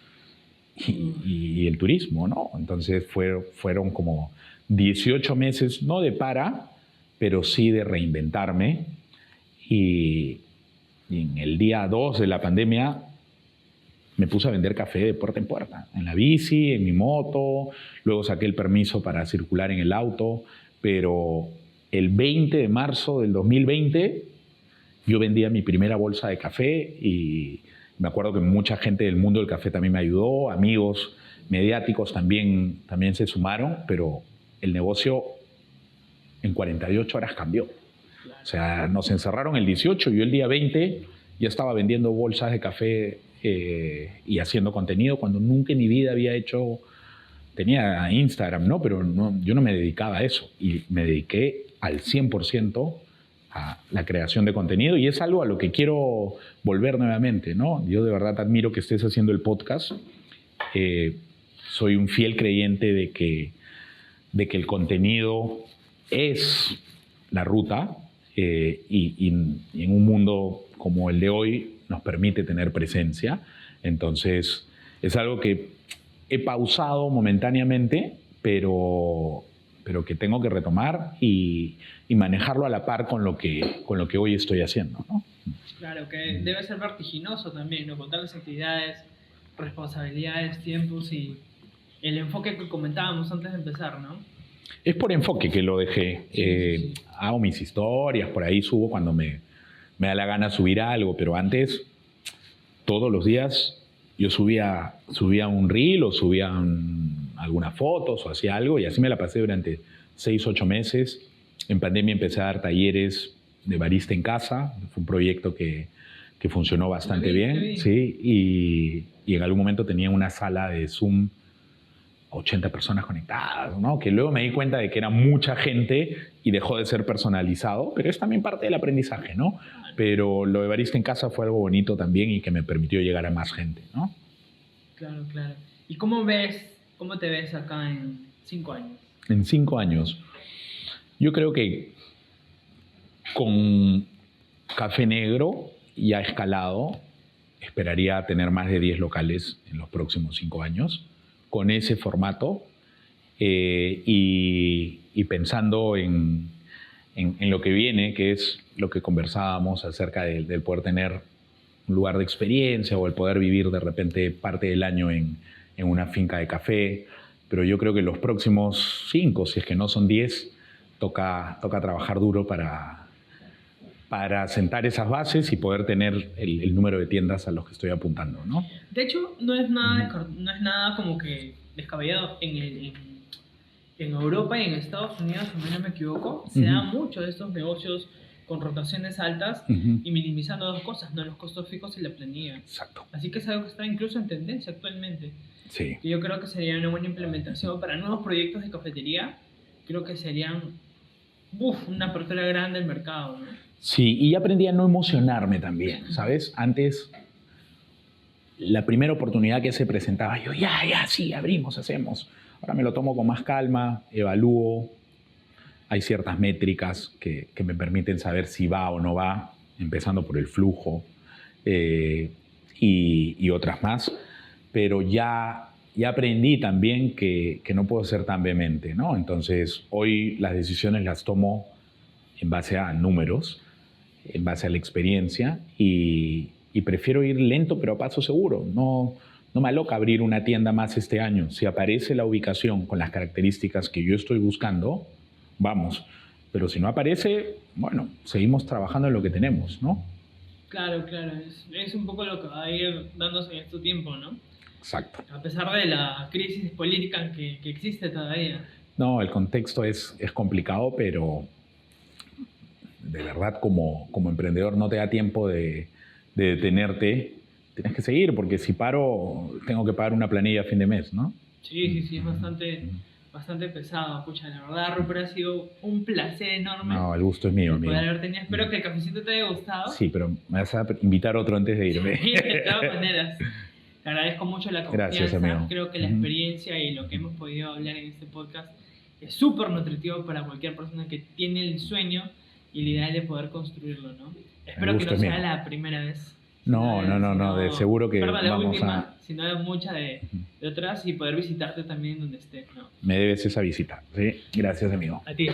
y el turismo, ¿no? Entonces fueron como 18 meses, no de pero sí de reinventarme y en el día 2 de la pandemia me puse a vender café de puerta en puerta, en la bici, en mi moto, luego saqué el permiso para circular en el auto, pero el 20 de marzo del 2020 yo vendía mi primera bolsa de café y me acuerdo que mucha gente del mundo del café también me ayudó, amigos mediáticos también se sumaron, pero el negocio en 48 horas cambió. O sea, nos encerraron el 18 y yo el día 20 ya estaba vendiendo bolsas de café y haciendo contenido cuando nunca en mi vida había hecho... Tenía Instagram, ¿no? Pero yo no me dedicaba a eso. Y me dediqué al 100% a la creación de contenido y es algo a lo que quiero volver nuevamente, ¿no? Yo de verdad admiro que estés haciendo el podcast. Soy un fiel creyente de que el contenido es la ruta. Y en un mundo como el de hoy nos permite tener presencia. Entonces, es algo que he pausado momentáneamente, pero que tengo que retomar y manejarlo a la par con lo que hoy estoy haciendo, ¿no? Claro, que debe ser vertiginoso también, ¿no? Con todas las actividades, responsabilidades, tiempos y el enfoque que comentábamos antes de empezar, ¿no? Es por enfoque que lo dejé. Sí. Hago mis historias, por ahí subo cuando me da la gana subir algo, pero antes, todos los días, yo subía un reel o subía algunas fotos o hacía algo y así me la pasé durante 6, 8 meses. En pandemia empecé a dar talleres de barista en casa. Fue un proyecto que funcionó bastante bien. Sí, y en algún momento tenía una sala de Zoom, 80 personas conectadas, ¿no? Que luego me di cuenta de que era mucha gente y dejó de ser personalizado, pero es también parte del aprendizaje, ¿no? Pero lo de barista en casa fue algo bonito también y que me permitió llegar a más gente, ¿no? Claro, claro. ¿Y cómo te ves acá en 5 años? En 5 años. Yo creo que con Café Negro ya escalado, esperaría tener más de 10 locales en los próximos 5 años, con ese formato y pensando en lo que viene, que es lo que conversábamos acerca del poder tener un lugar de experiencia o el poder vivir de repente parte del año en una finca de café. Pero yo creo que los próximos 5, si es que no son 10, toca trabajar duro para sentar esas bases y poder tener el número de tiendas a los que estoy apuntando, ¿no? De hecho, no es nada como que descabellado. En Europa y en Estados Unidos, si no me equivoco, se dan mucho de estos negocios con rotaciones altas y minimizando dos cosas, ¿no? Los costos fijos y la planilla. Exacto. Así que es algo que está incluso en tendencia actualmente. Sí. Y yo creo que sería una buena implementación para nuevos proyectos de cafetería. Creo que serían una apertura grande al mercado, ¿no? Sí, y aprendí a no emocionarme también, ¿sabes? Antes, la primera oportunidad que se presentaba, yo sí, abrimos, hacemos. Ahora me lo tomo con más calma, evalúo. Hay ciertas métricas que me permiten saber si va o no va, empezando por el flujo y otras más. Pero ya aprendí también que no puedo ser tan vehemente, ¿no? Entonces, hoy las decisiones las tomo en base a números, en base a la experiencia y prefiero ir lento pero a paso seguro. No me aloca abrir una tienda más este año. Si aparece la ubicación con las características que yo estoy buscando, vamos. Pero si no aparece, bueno, seguimos trabajando en lo que tenemos, ¿no? Claro. Es un poco lo que va a ir dándose en este tiempo, ¿no? Exacto. A pesar de la crisis política que existe todavía. No, el contexto es complicado, pero de verdad como emprendedor no te da tiempo de detenerte. Tienes que seguir, porque si paro, tengo que pagar una planilla a fin de mes, ¿no? Sí, es bastante pesado. Pucha, la verdad, Rupert, ha sido un placer enorme. No, el gusto es mío, amigo. Espero que el cafecito te haya gustado. Sí, pero me vas a invitar otro antes de irme. Sí, de todas maneras. Te agradezco mucho la confianza. Gracias, amigo. Creo que la experiencia y lo que hemos podido hablar en este podcast es súper nutritivo para cualquier persona que tiene el sueño y la idea de poder construirlo, ¿no? Espero que no sea la primera vez. No, de seguro que vamos sino de muchas de otras y poder visitarte también donde estés, ¿no? Me debes esa visita, ¿sí? Gracias, amigo. A ti.